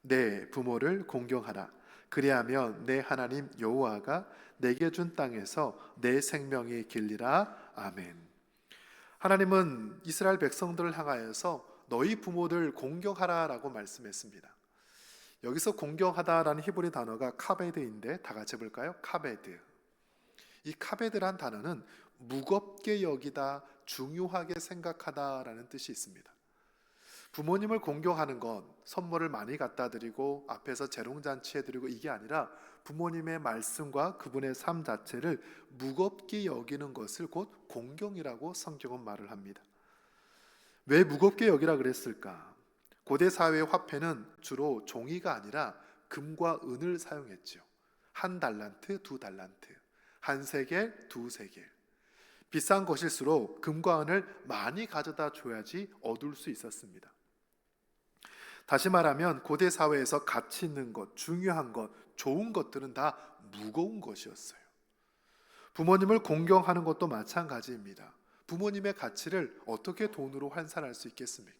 [SPEAKER 5] 내 부모를 공경하라. 그리하면 내 하나님 여호와가 내게 준 땅에서 내 생명이 길리라. 아멘. 하나님은 이스라엘 백성들을 향하여서 너희 부모들 공경하라라고 말씀했습니다. 여기서 공경하다라는 히브리 단어가 카베드인데, 다 같이 해볼까요? 카베드. 이 카베드란 단어는 무겁게 여기다, 중요하게 생각하다라는 뜻이 있습니다. 부모님을 공경하는 건 선물을 많이 갖다 드리고 앞에서 재롱잔치 해드리고 이게 아니라, 부모님의 말씀과 그분의 삶 자체를 무겁게 여기는 것을 곧 공경이라고 성경은 말을 합니다. 왜 무겁게 여기라 그랬을까? 고대 사회의 화폐는 주로 종이가 아니라 금과 은을 사용했죠. 한 달란트, 두 달란트, 한 세겔, 두 세겔. 비싼 것일수록 금과 은을 많이 가져다 줘야지 얻을 수 있었습니다. 다시 말하면 고대 사회에서 가치 있는 것, 중요한 것, 좋은 것들은 다 무거운 것이었어요. 부모님을 공경하는 것도 마찬가지입니다. 부모님의 가치를 어떻게 돈으로 환산할 수 있겠습니까?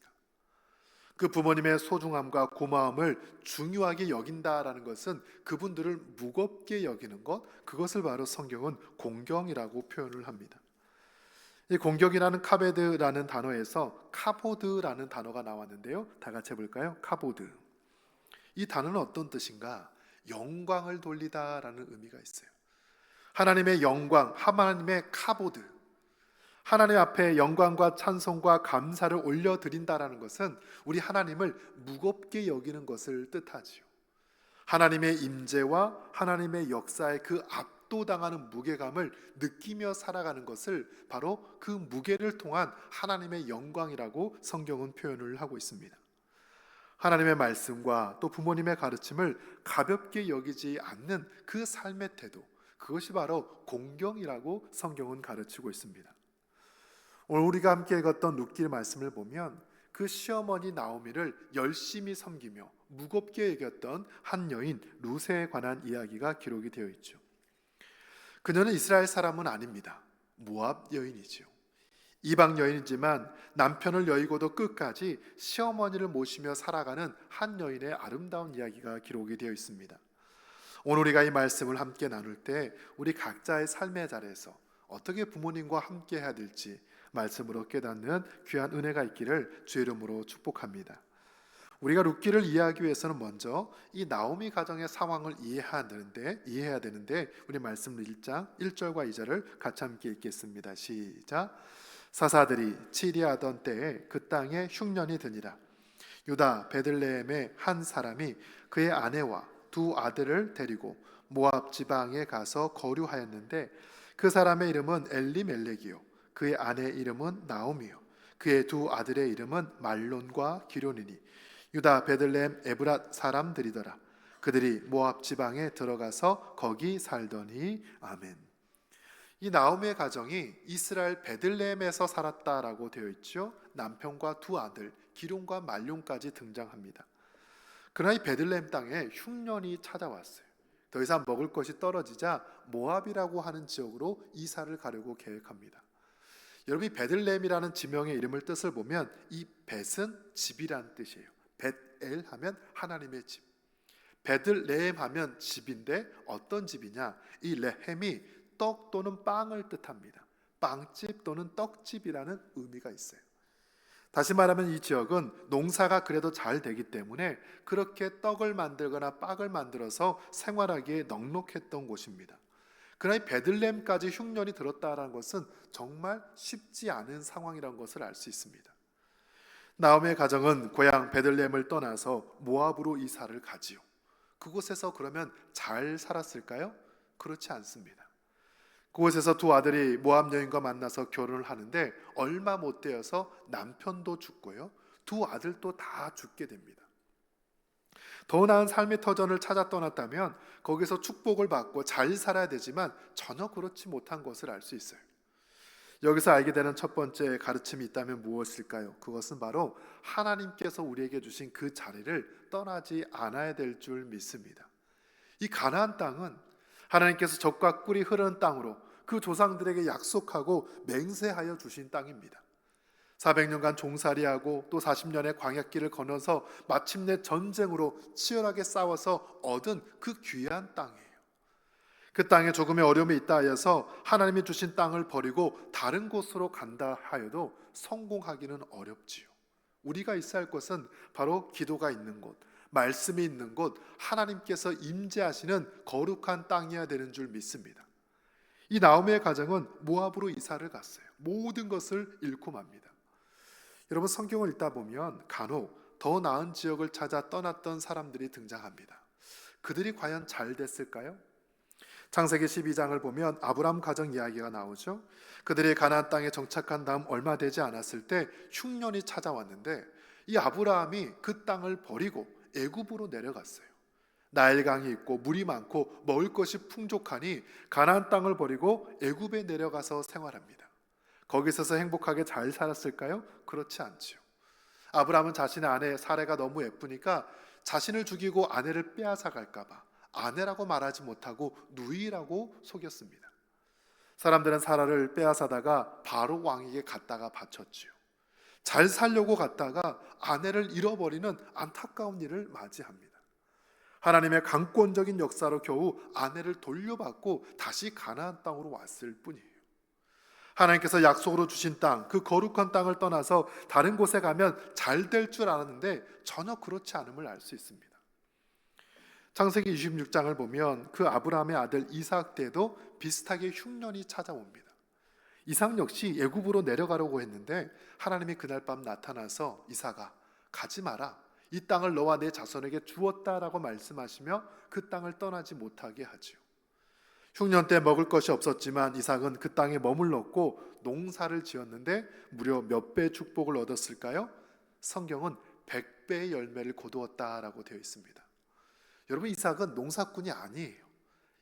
[SPEAKER 5] 그 부모님의 소중함과 고마움을 중요하게 여긴다라는 것은 그분들을 무겁게 여기는 것, 그것을 바로 성경은 공경이라고 표현을 합니다. 이 공경이라는 카베드라는 단어에서 카보드라는 단어가 나왔는데요, 다 같이 해볼까요? 카보드. 이 단어는 어떤 뜻인가? 영광을 돌리다라는 의미가 있어요. 하나님의 영광, 하나님의 카보드, 하나님 앞에 영광과 찬송과 감사를 올려드린다라는 것은 우리 하나님을 무겁게 여기는 것을 뜻하지요. 하나님의 임재와 하나님의 역사의 그 압도당하는 무게감을 느끼며 살아가는 것을 바로 그 무게를 통한 하나님의 영광이라고 성경은 표현을 하고 있습니다. 하나님의 말씀과 또 부모님의 가르침을 가볍게 여기지 않는 그 삶의 태도, 그것이 바로 공경이라고 성경은 가르치고 있습니다. 오늘 우리가 함께 읽었던 룻기 말씀을 보면 그 시어머니 나오미를 열심히 섬기며 무겁게 여겼던 한 여인 룻에 관한 이야기가 기록이 되어 있죠. 그녀는 이스라엘 사람은 아닙니다. 모압 여인이지요. 이방 여인이지만 남편을 여의고도 끝까지 시어머니를 모시며 살아가는 한 여인의 아름다운 이야기가 기록이 되어 있습니다. 오늘 우리가 이 말씀을 함께 나눌 때 우리 각자의 삶의 자리에서 어떻게 부모님과 함께 해야 될지 말씀으로 깨닫는 귀한 은혜가 있기를 주의 이름으로 축복합니다. 우리가 룻기를 이해하기 위해서는 먼저 이 나오미 가정의 상황을 이해해야 되는데 우리 말씀 1장 1절과 2절을 같이 함께 읽겠습니다. 시작. 사사들이 치리하던 때에 그 땅에 흉년이 드니라. 유다 베들레헴의 한 사람이 그의 아내와 두 아들을 데리고 모압 지방에 가서 거류하였는데 그 사람의 이름은 엘리멜렉이요 그의 아내 이름은 나오미요 그의 두 아들의 이름은 말론과 기럐이니 유다 베들레헴 에브랏 사람들이더라. 그들이 모압 지방에 들어가서 거기 살더니. 아멘. 이 나오미의 가정이 이스라엘 베들레헴에서 살았다라고 되어 있죠. 남편과 두 아들 기런과 말론까지 등장합니다. 그러나 이 베들레헴 땅에 흉년이 찾아왔어요. 더 이상 먹을 것이 떨어지자 모압이라고 하는 지역으로 이사를 가려고 계획합니다. 여러분, 이 베들레헴이라는 지명의 이름을 뜻을 보면 이 벳은 집이란 뜻이에요. 벳엘 하면 하나님의 집, 베들레헴 하면 집인데 어떤 집이냐? 이 레헴이 떡 또는 빵을 뜻합니다. 빵집 또는 떡집이라는 의미가 있어요. 다시 말하면 이 지역은 농사가 그래도 잘 되기 때문에 그렇게 떡을 만들거나 빵을 만들어서 생활하기에 넉넉했던 곳입니다. 그러나 이 베들레헴까지 흉년이 들었다는 것은 정말 쉽지 않은 상황이라는 것을 알 수 있습니다. 나오미의 가정은 고향 베들레헴을 떠나서 모압으로 이사를 가지요. 그곳에서 그러면 잘 살았을까요? 그렇지 않습니다. 그곳에서 두 아들이 모압 여인과 만나서 결혼을 하는데 얼마 못 되어서 남편도 죽고요, 두 아들도 다 죽게 됩니다. 더 나은 삶의 터전을 찾아 떠났다면 거기서 축복을 받고 잘 살아야 되지만 전혀 그렇지 못한 것을 알 수 있어요. 여기서 알게 되는 첫 번째 가르침이 있다면 무엇일까요? 그것은 바로 하나님께서 우리에게 주신 그 자리를 떠나지 않아야 될 줄 믿습니다. 이 가나안 땅은 하나님께서 젖과 꿀이 흐르는 땅으로 그 조상들에게 약속하고 맹세하여 주신 땅입니다. 400년간 종살이하고 또 40년의 광야길을 건너서 마침내 전쟁으로 치열하게 싸워서 얻은 그 귀한 땅이에요. 그 땅에 조금의 어려움이 있다 하여서 하나님이 주신 땅을 버리고 다른 곳으로 간다 하여도 성공하기는 어렵지요. 우리가 있어야 할 곳은 바로 기도가 있는 곳, 말씀이 있는 곳, 하나님께서 임재하시는 거룩한 땅이어야 되는 줄 믿습니다. 이 나오미의 가정은 모압으로 이사를 갔어요. 모든 것을 잃고 맙니다. 여러분, 성경을 읽다 보면 간혹 더 나은 지역을 찾아 떠났던 사람들이 등장합니다. 그들이 과연 잘 됐을까요? 창세기 12장을 보면 아브람 가정 이야기가 나오죠. 그들이 가나안 땅에 정착한 다음 얼마 되지 않았을 때 흉년이 찾아왔는데 이 아브라함이 그 땅을 버리고 애굽으로 내려갔어요. 나일강이 있고 물이 많고 먹을 것이 풍족하니 가나안 땅을 버리고 애굽에 내려가서 생활합니다. 거기서서 행복하게 잘 살았을까요? 그렇지 않지요. 아브라함은 자신의 아내 사레가 너무 예쁘니까 자신을 죽이고 아내를 빼앗아 갈까 봐 아내라고 말하지 못하고 누이라고 속였습니다. 사람들은 사라를 빼앗아다가 바로 왕에게 갖다가 바쳤지요. 잘 살려고 갔다가 아내를 잃어버리는 안타까운 일을 맞이합니다. 하나님의 강권적인 역사로 겨우 아내를 돌려받고 다시 가나안 땅으로 왔을 뿐이에요. 하나님께서 약속으로 주신 땅, 그 거룩한 땅을 떠나서 다른 곳에 가면 잘 될 줄 알았는데 전혀 그렇지 않음을 알 수 있습니다. 창세기 26장을 보면 그 아브라함의 아들 이삭 때도 비슷하게 흉년이 찾아옵니다. 이삭 역시 애굽으로 내려가려고 했는데 하나님이 그날 밤 나타나서 이삭아, 가지 마라. 이 땅을 너와 내 자손에게 주었다라고 말씀하시며 그 땅을 떠나지 못하게 하지요. 흉년 때 먹을 것이 없었지만 이삭은 그 땅에 머물렀고 농사를 지었는데 무려 몇 배의 축복을 얻었을까요? 성경은 100배의 열매를 거두었다라고 되어 있습니다. 여러분, 이삭은 농사꾼이 아니에요.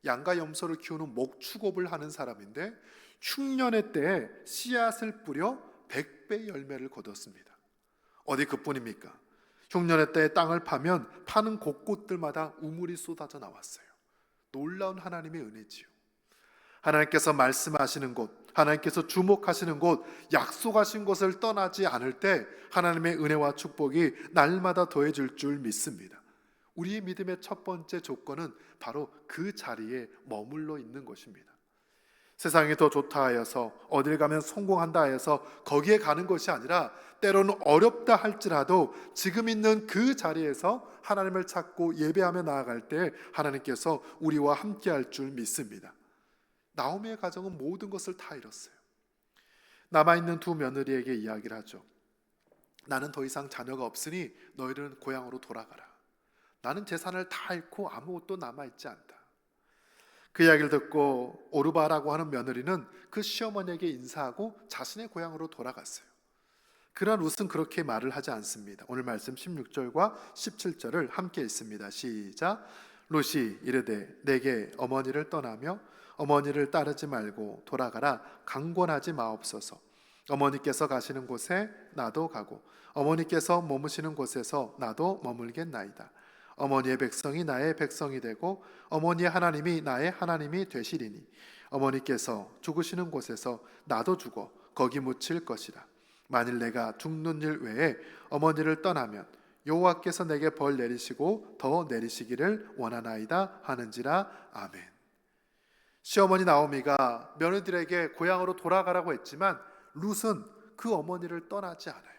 [SPEAKER 5] 양과 염소를 키우는 목축업을 하는 사람인데 흉년의 때에 씨앗을 뿌려 100배의 열매를 거뒀습니다. 어디 그뿐입니까? 흉년의 때에 땅을 파면 파는 곳곳들마다 우물이 쏟아져 나왔어요. 놀라운 하나님의 은혜지요. 하나님께서 말씀하시는 곳, 하나님께서 주목하시는 곳, 약속하신 곳을 떠나지 않을 때 하나님의 은혜와 축복이 날마다 더해질 줄 믿습니다. 우리의 믿음의 첫 번째 조건은 바로 그 자리에 머물러 있는 것입니다. 세상이 더 좋다 하여서 어딜 가면 성공한다 하여서 거기에 가는 것이 아니라 때로는 어렵다 할지라도 지금 있는 그 자리에서 하나님을 찾고 예배하며 나아갈 때 하나님께서 우리와 함께 할 줄 믿습니다. 나오미의 가정은 모든 것을 다 잃었어요. 남아있는 두 며느리에게 이야기를 하죠. 나는 더 이상 자녀가 없으니 너희들은 고향으로 돌아가라. 나는 재산을 다 잃고 아무것도 남아있지 않다. 그 이야기를 듣고 오르바라고 하는 며느리는 그 시어머니에게 인사하고 자신의 고향으로 돌아갔어요. 그러나 룻은 그렇게 말을 하지 않습니다. 오늘 말씀 16절과 17절을 함께 읽습니다. 시작. 룻이 이르되 내게 어머니를 떠나며 어머니를 따르지 말고 돌아가라 강권하지 마옵소서. 어머니께서 가시는 곳에 나도 가고 어머니께서 머무시는 곳에서 나도 머물겠나이다. 어머니의 백성이 나의 백성이 되고 어머니의 하나님이 나의 하나님이 되시리니 어머니께서 죽으시는 곳에서 나도 죽어 거기 묻힐 것이라. 만일 내가 죽는 일 외에 어머니를 떠나면 여호와께서 내게 벌 내리시고 더 내리시기를 원하나이다 하는지라. 아멘. 시어머니 나오미가 며느리들에게 고향으로 돌아가라고 했지만 룻은 그 어머니를 떠나지 않아요.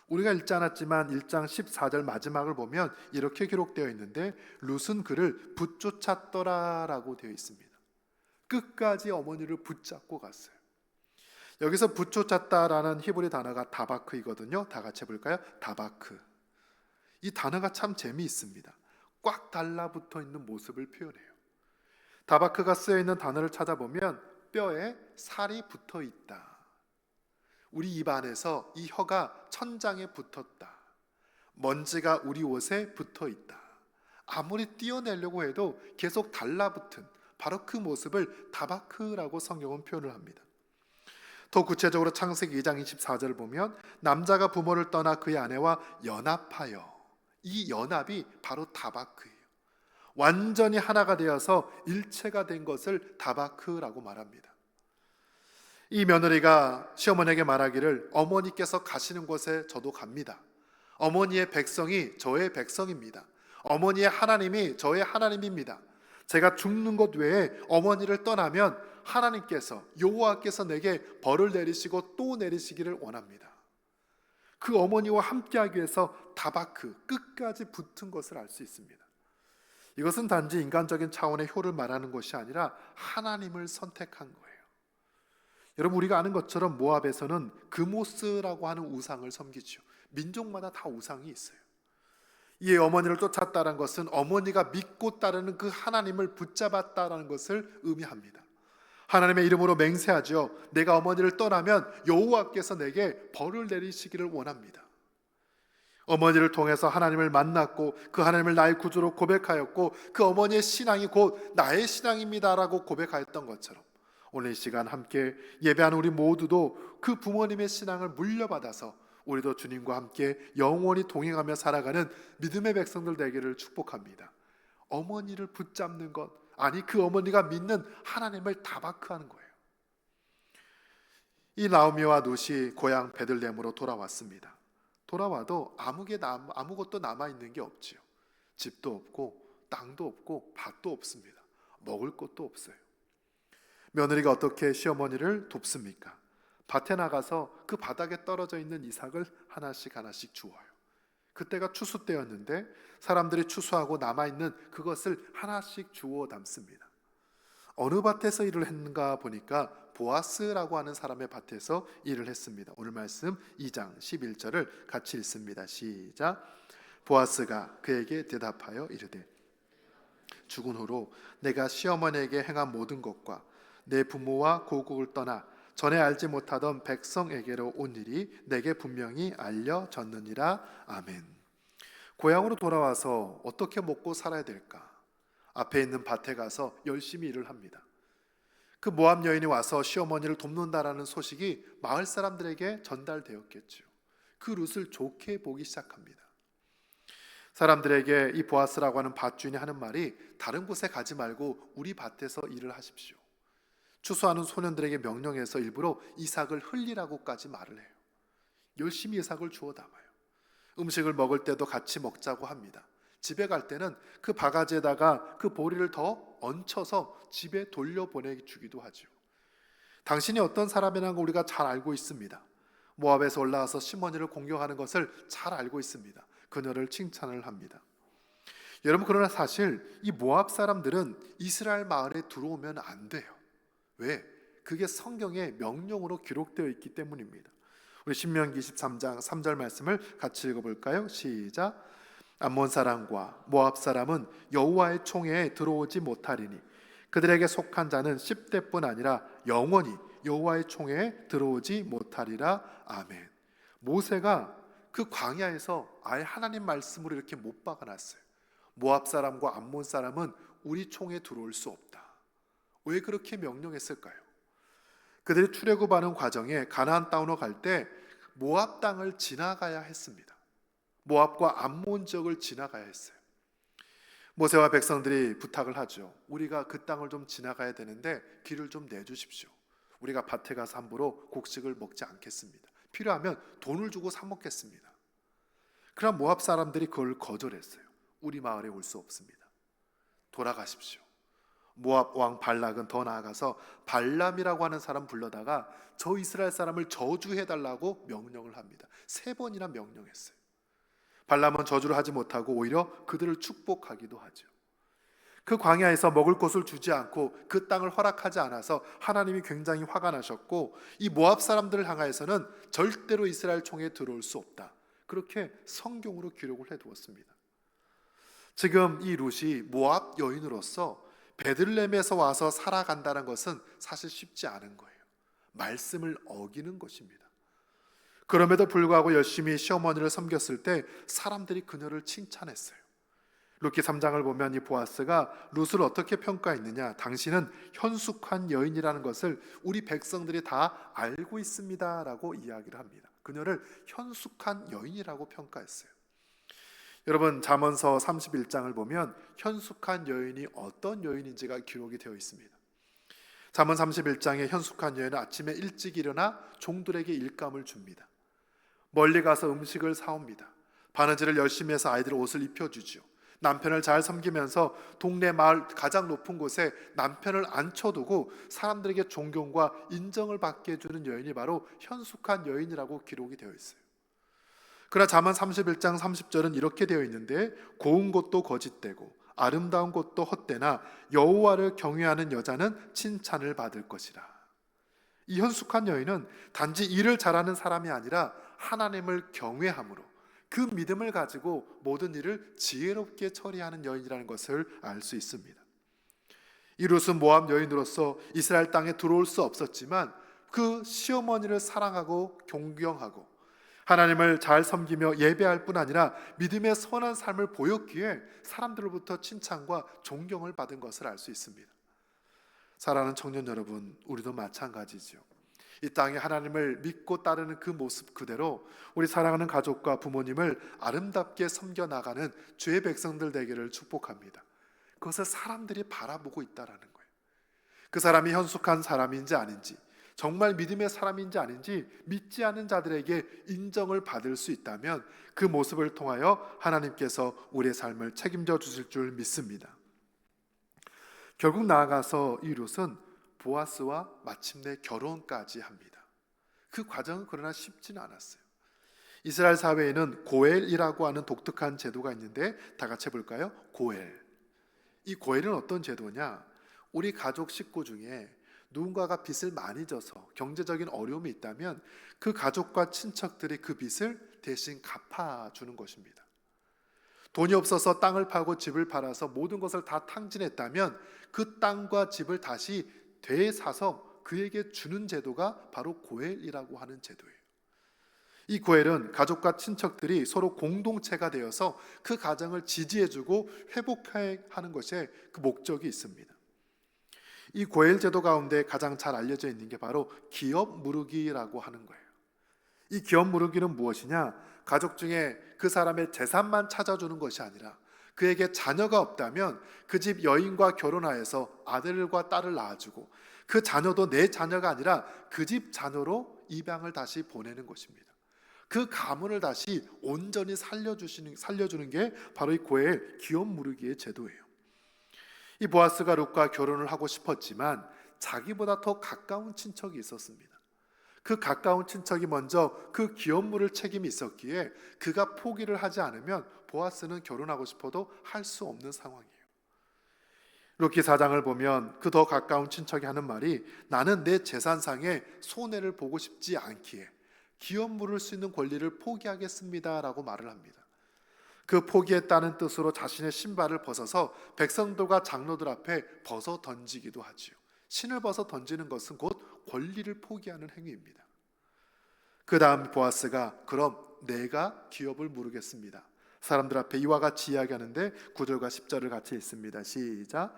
[SPEAKER 5] 우리가 읽지 않았지만 1장 14절 마지막을 보면 이렇게 기록되어 있는데 룻은 그를 붙쫓았더라라고 되어 있습니다. 끝까지 어머니를 붙잡고 갔어요. 여기서 붙쫓았다라는 히브리 단어가 다바크이거든요. 다 같이 해볼까요? 다바크. 이 단어가 참 재미있습니다. 꽉 달라붙어 있는 모습을 표현해요. 다바크가 쓰여 있는 단어를 찾아보면 뼈에 살이 붙어 있다. 우리 입 안에서 이 혀가 천장에 붙었다. 먼지가 우리 옷에 붙어 있다. 아무리 떼어내려고 해도 계속 달라붙은 바로 그 모습을 다바크라고 성경은 표현을 합니다. 더 구체적으로 창세기 2장 24절을 보면 남자가 부모를 떠나 그의 아내와 연합하여, 이 연합이 바로 다바크예요. 완전히 하나가 되어서 일체가 된 것을 다바크라고 말합니다. 이 며느리가 시어머니에게 말하기를 어머니께서 가시는 곳에 저도 갑니다. 어머니의 백성이 저의 백성입니다. 어머니의 하나님이 저의 하나님입니다. 제가 죽는 것 외에 어머니를 떠나면 하나님께서 여호와께서 내게 벌을 내리시고 또 내리시기를 원합니다. 그 어머니와 함께하기 위해서 다바크, 끝까지 붙은 것을 알 수 있습니다. 이것은 단지 인간적인 차원의 효를 말하는 것이 아니라 하나님을 선택한 거예요. 여러분, 우리가 아는 것처럼 모압에서는 그모스라고 하는 우상을 섬기죠. 민족마다 다 우상이 있어요. 이 어머니를 쫓았다는 것은 어머니가 믿고 따르는 그 하나님을 붙잡았다는 것을 의미합니다. 하나님의 이름으로 맹세하죠. 내가 어머니를 떠나면 여호와께서 내게 벌을 내리시기를 원합니다. 어머니를 통해서 하나님을 만났고 그 하나님을 나의 구주로 고백하였고 그 어머니의 신앙이 곧 나의 신앙입니다라고 고백하였던 것처럼 오늘 이 시간 함께 예배하는 우리 모두도 그 부모님의 신앙을 물려받아서 우리도 주님과 함께 영원히 동행하며 살아가는 믿음의 백성들 되기를 축복합니다. 어머니를 붙잡는 것, 아니 그 어머니가 믿는 하나님을 다바크하는 거예요. 이 나오미와 룻이 고향 베들레헴으로 돌아왔습니다. 돌아와도 아무것도 남아있는 게 없지요. 집도 없고 땅도 없고 밭도 없습니다. 먹을 것도 없어요. 며느리가 어떻게 시어머니를 돕습니까? 밭에 나가서 그 바닥에 떨어져 있는 이삭을 하나씩 주어요. 그때가 추수 때였는데 사람들이 추수하고 남아있는 그것을 하나씩 주워 담습니다. 어느 밭에서 일을 했는가 보니까 보아스라고 하는 사람의 밭에서 일을 했습니다. 오늘 말씀 2장 11절을 같이 읽습니다. 시작. 보아스가 그에게 대답하여 이르되 죽은 후로 내가 시어머니에게 행한 모든 것과 내 부모와 고국을 떠나 전에 알지 못하던 백성에게로 온 일이 내게 분명히 알려졌느니라. 아멘. 고향으로 돌아와서 어떻게 먹고 살아야 될까? 앞에 있는 밭에 가서 열심히 일을 합니다. 그 모압 여인이 와서 시어머니를 돕는다라는 소식이 마을 사람들에게 전달되었겠죠. 그 룻을 좋게 보기 시작합니다. 사람들에게 이 보아스라고 하는 밭주인이 하는 말이 다른 곳에 가지 말고 우리 밭에서 일을 하십시오. 추수하는 소년들에게 명령해서 일부러 이삭을 흘리라고까지 말을 해요. 열심히 이삭을 주워 담아요. 음식을 먹을 때도 같이 먹자고 합니다. 집에 갈 때는 그 바가지에다가 그 보리를 더 얹혀서 집에 돌려보내주기도 하죠. 당신이 어떤 사람이라는 걸 우리가 잘 알고 있습니다. 모압에서 올라와서 시므온을 공격하는 것을 잘 알고 있습니다. 그녀를 칭찬을 합니다. 여러분, 그러나 사실 이 모압 사람들은 이스라엘 마을에 들어오면 안 돼요. 왜? 그게 성경의 명령으로 기록되어 있기 때문입니다. 우리 신명기 23장 3절 말씀을 같이 읽어볼까요? 시작. 암몬 사람과 모압 사람은 여호와의 총회에 들어오지 못하리니 그들에게 속한 자는 10대뿐 아니라 영원히 여호와의 총회에 들어오지 못하리라. 아멘. 모세가 그 광야에서 아예 하나님 말씀으로 이렇게 못 박아놨어요. 모압 사람과 암몬 사람은 우리 총에 들어올 수 없다. 왜 그렇게 명령했을까요? 그들이 출애굽하는 과정에 가나안 땅으로 갈 때 모압 땅을 지나가야 했습니다. 모압과 암몬 지역을 지나가야 했어요. 모세와 백성들이 부탁을 하죠. 우리가 그 땅을 좀 지나가야 되는데 길을 좀 내주십시오. 우리가 밭에 가서 함부로 곡식을 먹지 않겠습니다. 필요하면 돈을 주고 사 먹겠습니다. 그럼 모압 사람들이 그걸 거절했어요. 우리 마을에 올 수 없습니다. 돌아가십시오. 모압 왕 발락은 더 나아가서 발람이라고 하는 사람 불러다가 저 이스라엘 사람을 저주해달라고 명령을 합니다. 3번이나 명령했어요. 발람은 저주를 하지 못하고 오히려 그들을 축복하기도 하죠. 그 광야에서 먹을 것을 주지 않고 그 땅을 허락하지 않아서 하나님이 굉장히 화가 나셨고, 이 모압 사람들을 향하여서는 절대로 이스라엘 총에 들어올 수 없다, 그렇게 성경으로 기록을 해두었습니다. 지금 이 룻이 모압 여인으로서 베들레헴에서 와서 살아간다는 것은 사실 쉽지 않은 거예요. 말씀을 어기는 것입니다. 그럼에도 불구하고 열심히 시어머니를 섬겼을 때 사람들이 그녀를 칭찬했어요. 룻기 3장을 보면 이 보아스가 룻을 어떻게 평가했느냐, 당신은 현숙한 여인이라는 것을 우리 백성들이 다 알고 있습니다 라고 이야기를 합니다. 그녀를 현숙한 여인이라고 평가했어요. 여러분, 잠언서 31장을 보면 현숙한 여인이 어떤 여인인지가 기록이 되어 있습니다. 잠언 31장에 현숙한 여인은 아침에 일찍 일어나 종들에게 일감을 줍니다. 멀리 가서 음식을 사옵니다. 바느질을 열심히 해서 아이들 옷을 입혀주죠. 남편을 잘 섬기면서 동네 마을 가장 높은 곳에 남편을 앉혀두고 사람들에게 존경과 인정을 받게 해주는 여인이 바로 현숙한 여인이라고 기록이 되어 있어요. 그러나 잠언 31장 30절은 이렇게 되어 있는데, 고운 것도 거짓되고 아름다운 것도 헛되나 여호와를 경외하는 여자는 칭찬을 받을 것이라. 이 현숙한 여인은 단지 일을 잘하는 사람이 아니라 하나님을 경외함으로 그 믿음을 가지고 모든 일을 지혜롭게 처리하는 여인이라는 것을 알 수 있습니다. 이 룻은 모압 여인으로서 이스라엘 땅에 들어올 수 없었지만 그 시어머니를 사랑하고 존경하고 하나님을 잘 섬기며 예배할 뿐 아니라 믿음의 선한 삶을 보였기에 사람들로부터 칭찬과 존경을 받은 것을 알 수 있습니다. 사랑하는 청년 여러분, 우리도 마찬가지죠. 이 땅에 하나님을 믿고 따르는 그 모습 그대로 우리 사랑하는 가족과 부모님을 아름답게 섬겨나가는 주의 백성들 되기를 축복합니다. 그것을 사람들이 바라보고 있다는 거예요. 그 사람이 현숙한 사람인지 아닌지, 정말 믿음의 사람인지 아닌지 믿지 않는 자들에게 인정을 받을 수 있다면 그 모습을 통하여 하나님께서 우리의 삶을 책임져 주실 줄 믿습니다. 결국 나아가서 이 룻은 보아스와 마침내 결혼까지 합니다. 그 과정은 그러나 쉽지는 않았어요. 이스라엘 사회에는 고엘이라고 하는 독특한 제도가 있는데 다 같이 해볼까요? 고엘. 이 고엘은 어떤 제도냐? 우리 가족 식구 중에 누군가가 빚을 많이 져서 경제적인 어려움이 있다면 그 가족과 친척들이 그 빚을 대신 갚아주는 것입니다. 돈이 없어서 땅을 팔고 집을 팔아서 모든 것을 다 탕진했다면 그 땅과 집을 다시 되사서 그에게 주는 제도가 바로 고엘이라고 하는 제도예요. 이 고엘은 가족과 친척들이 서로 공동체가 되어서 그 가정을 지지해주고 회복해야 하는 것에 그 목적이 있습니다. 이 고엘 제도 가운데 가장 잘 알려져 있는 게 바로 기업 무르기라고 하는 거예요. 이 기업 무르기는 무엇이냐? 가족 중에 그 사람의 재산만 찾아주는 것이 아니라 그에게 자녀가 없다면 그 집 여인과 결혼하여서 아들과 딸을 낳아주고 그 자녀도 내 자녀가 아니라 그 집 자녀로 입양을 다시 보내는 것입니다. 그 가문을 다시 온전히 살려주는 게 바로 이 고엘 기업 무르기의 제도예요. 이 보아스가 룻과 결혼을 하고 싶었지만 자기보다 더 가까운 친척이 있었습니다. 그 가까운 친척이 먼저 그 기업물을 책임이 있었기에 그가 포기를 하지 않으면 보아스는 결혼하고 싶어도 할 수 없는 상황이에요. 룻기 4장을 보면 그 더 가까운 친척이 하는 말이, 나는 내 재산상에 손해를 보고 싶지 않기에 기업 물을 수 있는 권리를 포기하겠습니다 라고 말을 합니다. 그 포기했다는 뜻으로 자신의 신발을 벗어서 백성들과 장로들 앞에 벗어 던지기도 하지요. 신을 벗어 던지는 것은 곧 권리를 포기하는 행위입니다. 그 다음 보아스가, 그럼 내가 기업을 무르겠습니다. 사람들 앞에 이와 같이 이야기하는데 9절과 10절을 같이 읽습니다. 시작.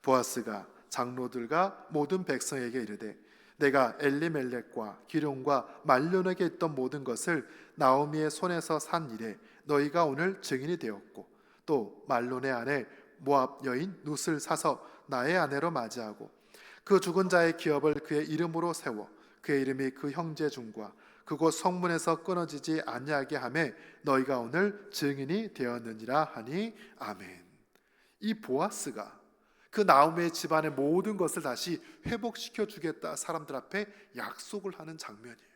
[SPEAKER 5] 보아스가 장로들과 모든 백성에게 이르되 내가 엘리멜렉과 기룡과 말론에게 있던 모든 것을 나오미의 손에서 산 일에 너희가 오늘 증인이 되었고 또 말론의 아내 모압 여인 룻을 사서 나의 아내로 맞이하고 그 죽은 자의 기업을 그의 이름으로 세워 그의 이름이 그 형제 중과 그곳 성문에서 끊어지지 아니하게 하매 너희가 오늘 증인이 되었느니라 하니 아멘. 이 보아스가 그 나오미의 집안의 모든 것을 다시 회복시켜 주겠다 사람들 앞에 약속을 하는 장면이에요.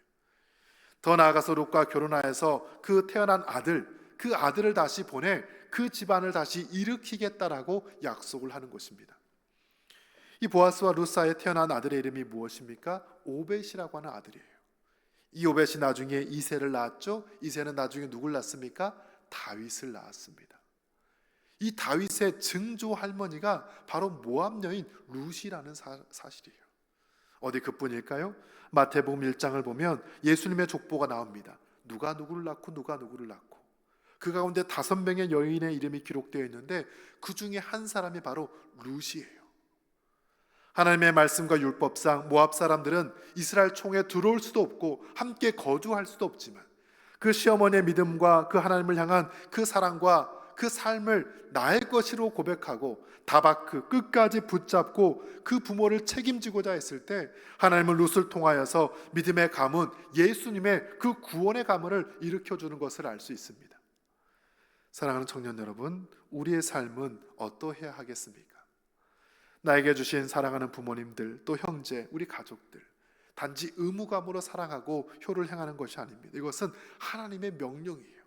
[SPEAKER 5] 더 나아가서 룻과 결혼하여서 그 태어난 아들, 그 아들을 다시 보내 그 집안을 다시 일으키겠다라고 약속을 하는 것입니다. 이 보아스와 룻 사이에 태어난 아들의 이름이 무엇입니까? 오벳이라고 하는 아들이에요. 이 오벳이 나중에 이새를 낳았죠. 이새는 나중에 누굴 낳습니까? 다윗을 낳았습니다. 이 다윗의 증조 할머니가 바로 모압 여인 룻이라는 사실이에요. 어디 그뿐일까요? 마태복음 1장을 보면 예수님의 족보가 나옵니다. 누가 누구를 낳고 누가 누구를 낳고 그 가운데 5명의 여인의 이름이 기록되어 있는데 그 중에 한 사람이 바로 룻이에요. 하나님의 말씀과 율법상 모압 사람들은 이스라엘 총에 들어올 수도 없고 함께 거주할 수도 없지만 그 시어머니의 믿음과 그 하나님을 향한 그 사랑과 그 삶을 나의 것으로 고백하고 다바크 끝까지 붙잡고 그 부모를 책임지고자 했을 때 하나님은 룻을 통하여서 믿음의 가문 예수님의 그 구원의 가문을 일으켜주는 것을 알 수 있습니다. 사랑하는 청년 여러분, 우리의 삶은 어떠해야 하겠습니까? 나에게 주신 사랑하는 부모님들, 또 형제, 우리 가족들 단지 의무감으로 사랑하고 효를 행하는 것이 아닙니다. 이것은 하나님의 명령이에요.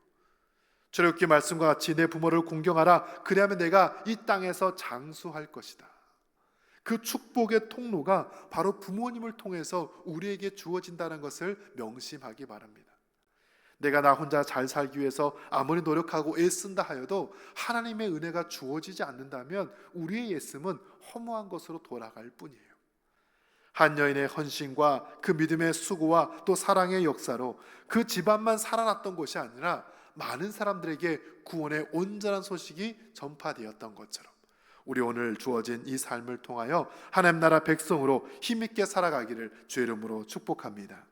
[SPEAKER 5] 출애굽기 말씀과 같이 내 부모를 공경하라. 그리하면 내가 이 땅에서 장수할 것이다. 그 축복의 통로가 바로 부모님을 통해서 우리에게 주어진다는 것을 명심하기 바랍니다. 내가 나 혼자 잘 살기 위해서 아무리 노력하고 애쓴다 하여도 하나님의 은혜가 주어지지 않는다면 우리의 애씀은 허무한 것으로 돌아갈 뿐이에요. 한 여인의 헌신과 그 믿음의 수고와 또 사랑의 역사로 그 집안만 살아났던 것이 아니라 많은 사람들에게 구원의 온전한 소식이 전파되었던 것처럼 우리 오늘 주어진 이 삶을 통하여 하나님 나라 백성으로 힘있게 살아가기를 주의 이름으로 축복합니다.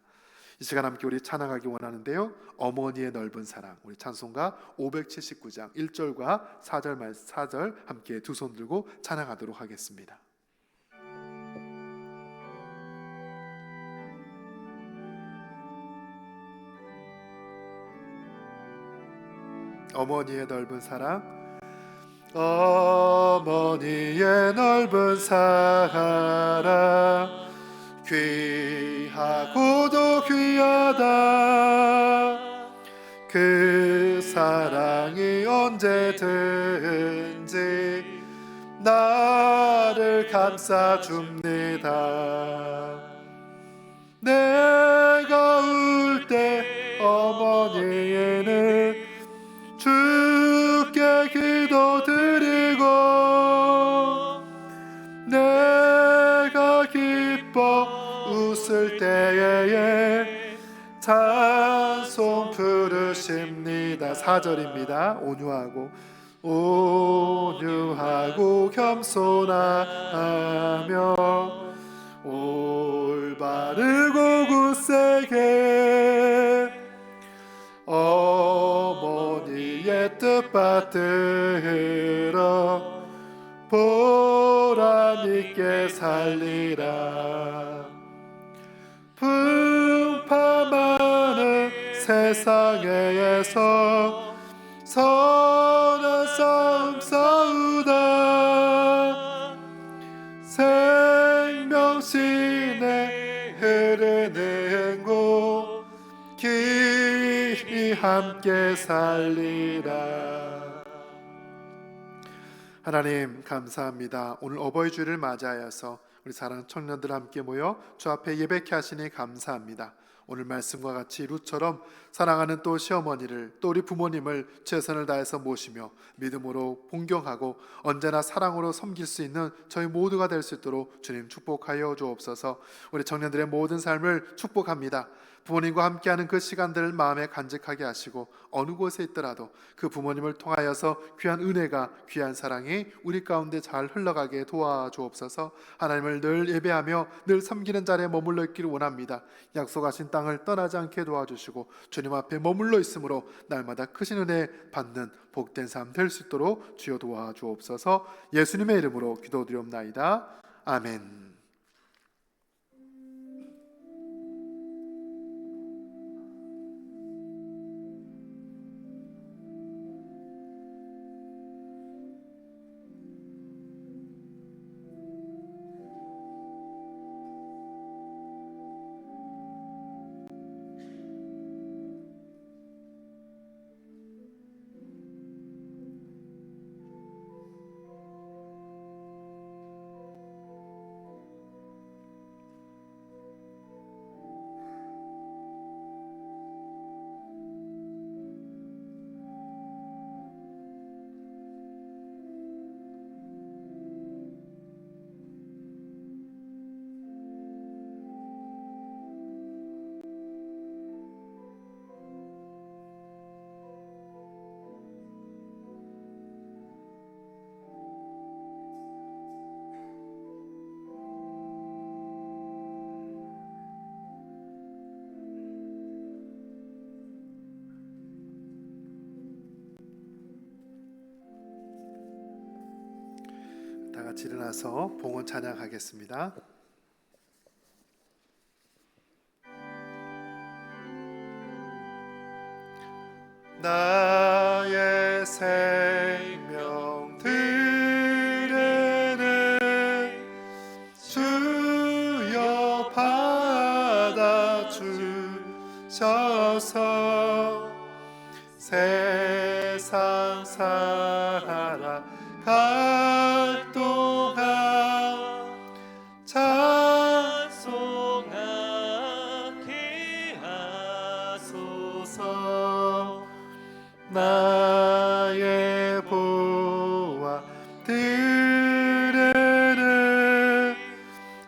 [SPEAKER 5] 이 시간 함께 우리 찬양하기 원하는데요, 어머니의 넓은 사랑, 우리 찬송가 579장 1절과 4절 함께 두 손 들고 찬양하도록 하겠습니다. 어머니의 넓은 사랑, 어머니의 넓은 사랑 귀하고도 귀하다. 그 사랑이 언제든지 나를 감싸줍니다. 내가 울 때 어머니는 주께 기도드리고 내가 기뻐 웃을 때에 찬송 부르십니다. 4절입니다. 온유하고 겸손하며 올바르고 굳세게 어머니의 뜻 받들어 보람있게 살리라. 풍파많은 세상에서 선한 싸움 싸우다 생명신에 흐르는 곳 길이 함께 살리라. 하나님 감사합니다. 오늘 어버이 주일을 맞이하여서 우리 사랑하는 청년들 함께 모여 주 앞에 예배케 하시니 감사합니다. 오늘 말씀과 같이 룻처럼 사랑하는 또 시어머니를 또 우리 부모님을 최선을 다해서 모시며 믿음으로 존경하고 언제나 사랑으로 섬길 수 있는 저희 모두가 될 수 있도록 주님 축복하여 주옵소서. 우리 청년들의 모든 삶을 축복합니다. 부모님과 함께하는 그 시간들을 마음에 간직하게 하시고 어느 곳에 있더라도 그 부모님을 통하여서 귀한 은혜가 귀한 사랑이 우리 가운데 잘 흘러가게 도와주옵소서. 하나님을 늘 예배하며 늘 섬기는 자리에 머물러 있기를 원합니다. 약속하신 땅을 떠나지 않게 도와주시고 주님 앞에 머물러 있으므로 날마다 크신 은혜 받는 복된 삶 될 수 있도록 주여 도와주옵소서. 예수님의 이름으로 기도드리옵나이다. 아멘. 다 같이 일어나서 봉헌 찬양하겠습니다. 나의 생명 드리네 주여 받아주셔서 세상 살아갈 동안 찬송하게 하소서. 나의 보아 드레네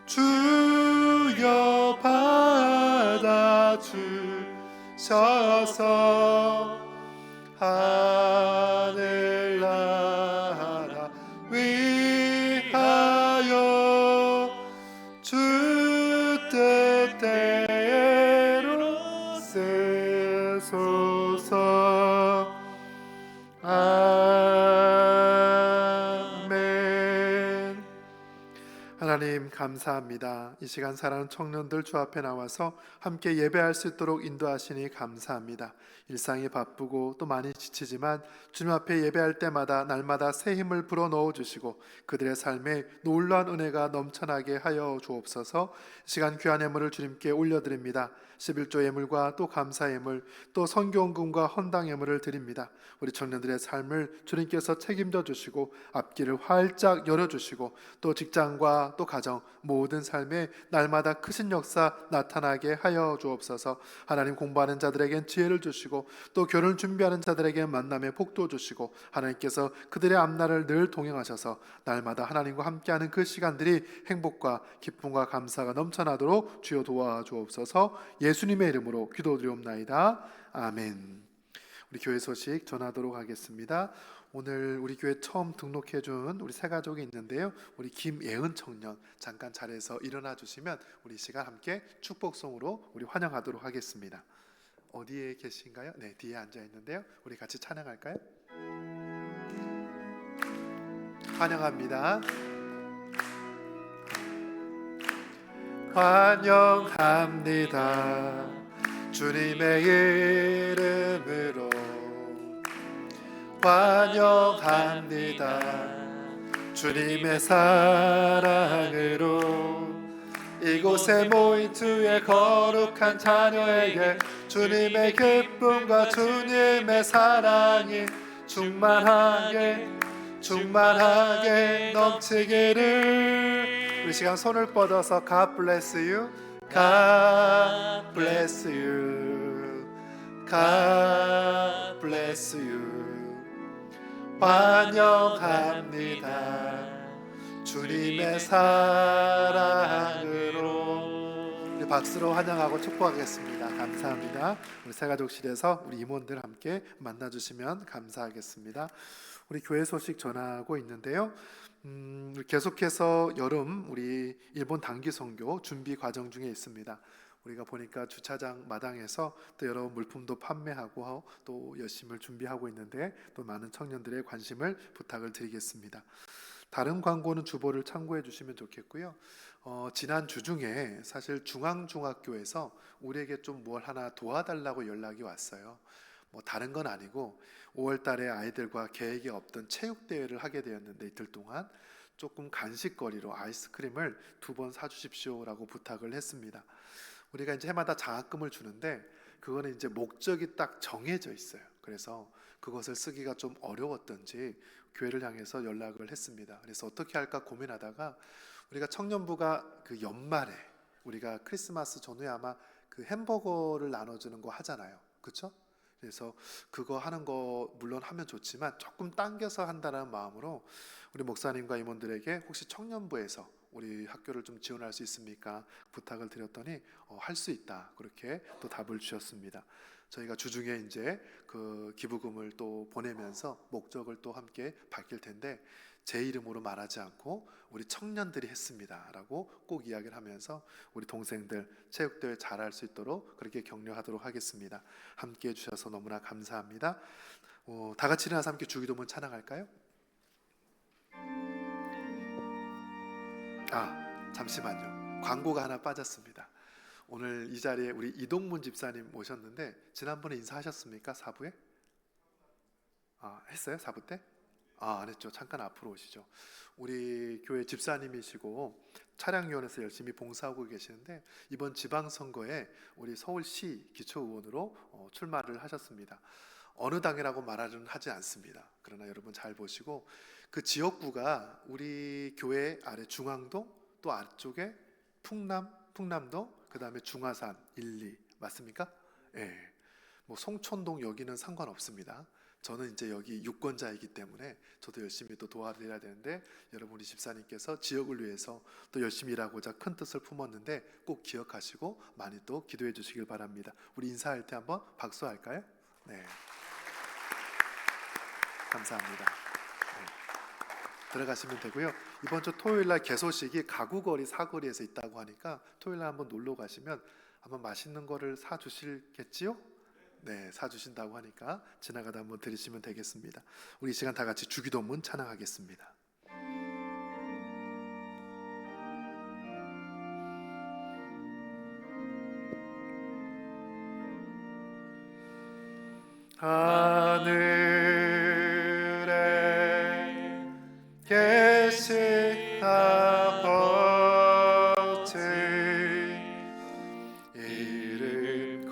[SPEAKER 5] 주여 받아주셔서 하늘나라 위하여 주 뜻대로 쓰소서. 아멘. 하나님 감사합니다. 이 시간 사랑하는 청년들 주 앞에 나와서 함께 예배할 수 있도록 인도하시니 감사합니다. 일상이 바쁘고 또 많이 지치지만 주님 앞에 예배할 때마다 날마다 새 힘을 불어넣어 주시고 그들의 삶에 놀라운 은혜가 넘쳐나게 하여 주옵소서. 이 시간 귀한 예물을 주님께 올려드립니다. 11조 예물과 또 감사 예물 또 선교원금과 헌당 예물을 드립니다. 우리 청년들의 삶을 주님께서 책임져 주시고 앞길을 활짝 열어주시고 또 직장과 또 가정 모든 삶에 날마다 크신 역사 나타나게 하여 주옵소서. 하나님 공부하는 자들에겐 지혜를 주시고 또 결혼 준비하는 자들에게 만남의 복도 주시고 하나님께서 그들의 앞날을 늘 동행하셔서 날마다 하나님과 함께하는 그 시간들이 행복과 기쁨과 감사가 넘쳐나도록 주여 도와주옵소서. 예수님의 이름으로 기도드리옵나이다. 아멘. 우리 교회 소식 전하도록 하겠습니다. 오늘 우리 교회 처음 등록해준 우리 세 가족이 있는데요. 우리 김예은 청년 잠깐 자리에서 일어나 주시면 우리 시간 함께 축복송으로 우리 환영하도록 하겠습니다. 어디에 계신가요? 네, 뒤에 앉아 있는데요. 우리 같이 찬양할까요? 환영합니다. 환영합니다. 주님의 이름으로 환영합니다. 주님의 사랑으로 이곳에 모인 주의 거룩한 자녀에게 주님의 기쁨과 주님의 사랑이 충만하게 넘치기를. 우리 시간 손을 뻗어서 God bless you. God bless you. God bless you. 환영합니다. 주님의 사랑으로. 우리 박수로 환영하고 축복하겠습니다. 감사합니다. 우리 새가족실에서 우리 임원들 함께 만나주시면 감사하겠습니다. 우리 교회 소식 전하고 있는데요. 계속해서 여름 우리 일본 단기 선교 준비 과정 중에 있습니다. 우리가 보니까 주차장 마당에서 또 여러 물품도 판매하고 또 열심히 준비하고 있는데 또 많은 청년들의 관심을 부탁을 드리겠습니다. 다른 광고는 주보를 참고해 주시면 좋겠고요. 지난 주 중에 사실 중앙중학교에서 우리에게 좀 뭘 하나 도와달라고 연락이 왔어요. 뭐 다른 건 아니고 5월 달에 아이들과 계획이 없던 체육대회를 하게 되었는데 이틀 동안 조금 간식거리로 아이스크림을 2번 사주십시오라고 부탁을 했습니다. 우리가 이제 해마다 장학금을 주는데 그거는 이제 목적이 딱 정해져 있어요. 그래서 그것을 쓰기가 좀 어려웠던지 교회를 향해서 연락을 했습니다. 그래서 어떻게 할까 고민하다가 우리가 청년부가 그 연말에 우리가 크리스마스 전후에 아마 그 햄버거를 나눠주는 거 하잖아요. 그렇죠? 그래서 그거 하는 거 물론 하면 좋지만 조금 당겨서 한다는 마음으로 우리 목사님과 임원들에게 혹시 청년부에서 우리 학교를 좀 지원할 수 있습니까? 부탁을 드렸더니 할 수 있다. 그렇게 또 답을 주셨습니다. 저희가 주중에 이제 그 기부금을 또 보내면서 목적을 또 함께 밝힐 텐데 제 이름으로 말하지 않고 우리 청년들이 했습니다라고 꼭 이야기를 하면서 우리 동생들 체육대회 잘할 수 있도록 그렇게 격려하도록 하겠습니다. 함께 해주셔서 너무나 감사합니다. 다 같이 일어나서 함께 주기도문 찬양할까요? 잠시만요. 광고가 하나 빠졌습니다. 오늘 이 자리에 우리 이동문 집사님 모셨는데 지난번에 인사하셨습니까? 4부에? 했어요? 4부 때? 안 했죠. 잠깐 앞으로 오시죠. 우리 교회 집사님이시고 차량위원회에서 열심히 봉사하고 계시는데 이번 지방선거에 우리 서울시 기초의원으로 출마를 하셨습니다. 어느 당이라고 말은 하지 않습니다. 그러나 여러분 잘 보시고 그 지역구가 우리 교회 아래 중앙동 또 아래쪽에 풍남동 그 다음에 중화산 1, 2 맞습니까? 예. 뭐 송촌동 여기는 상관없습니다. 저는 이제 여기 유권자이기 때문에 저도 열심히 또 도와드려야 되는데 여러분 우리 집사님께서 지역을 위해서 또 열심히 일하고자 큰 뜻을 품었는데 꼭 기억하시고 많이 또 기도해 주시길 바랍니다. 우리 인사할 때 한번 박수할까요? 네. 감사합니다. 네. 들어가시면 되고요. 이번 주 토요일 날 개소식이 가구거리 사거리에서 있다고 하니까 토요일 날 한번 놀러 가시면 한번 맛있는 거를 사 주시겠지요? 네, 사주신다고 하니까 지나가다 한번 들으시면 되겠습니다. 우리 이 시간 다 같이 주기도문 찬양하겠습니다. 하늘에 계신 아버지 이름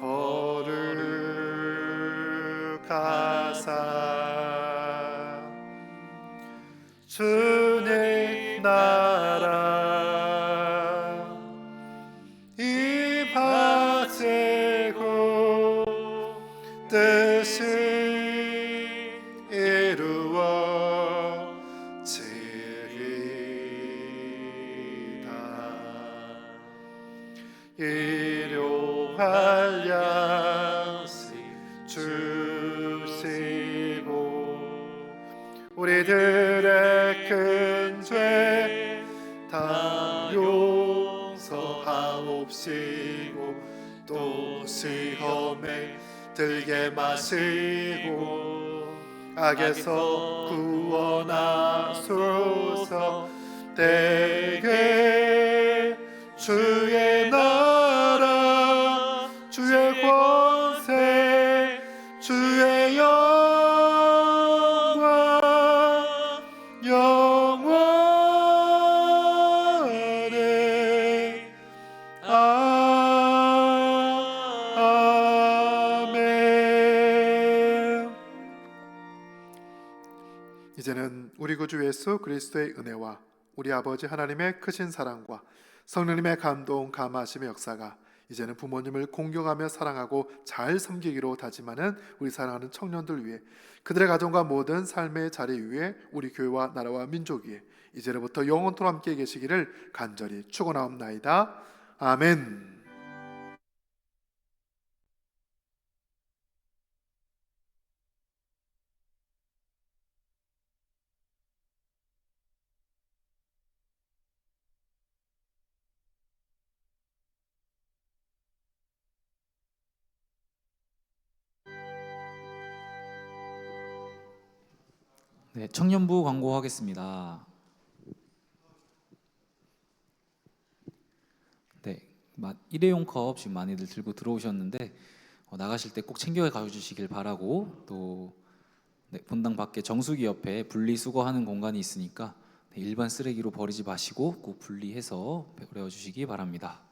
[SPEAKER 5] 거룩하사 주님 나라 임하시고 뜻이 이루어지리다. 일용할 양식 주시고 우리들의 큰 죄 다 용서하옵시고 또 시험에 들게 마시고 악에서 구원하소서. 대개 주의 나라 주의 권세 주의 영광 영원히 아멘. 이제는 우리 구주 예수 그리스도의 은혜와 우리 아버지 하나님의 크신 사랑과 성령님의 감동 감화하심의 역사가 이제는 부모님을 공경하며 사랑하고 잘 섬기기로 다짐하는 우리 사랑하는 청년들 위해, 그들의 가정과 모든 삶의 자리 위에 우리 교회와 나라와 민족 위에 이제로부터 영원토록 함께 계시기를 간절히 축원하옵나이다. 아멘.
[SPEAKER 1] 네, 청년부 광고하겠습니다. 네, 일회용 컵 지금 많이들 들고 들어오셨는데 나가실 때 꼭 챙겨 가주시길 바라고, 또 네, 본당 밖에 정수기 옆에 분리수거하는 공간이 있으니까 일반 쓰레기로 버리지 마시고 꼭 분리해서 버려주시기 바랍니다.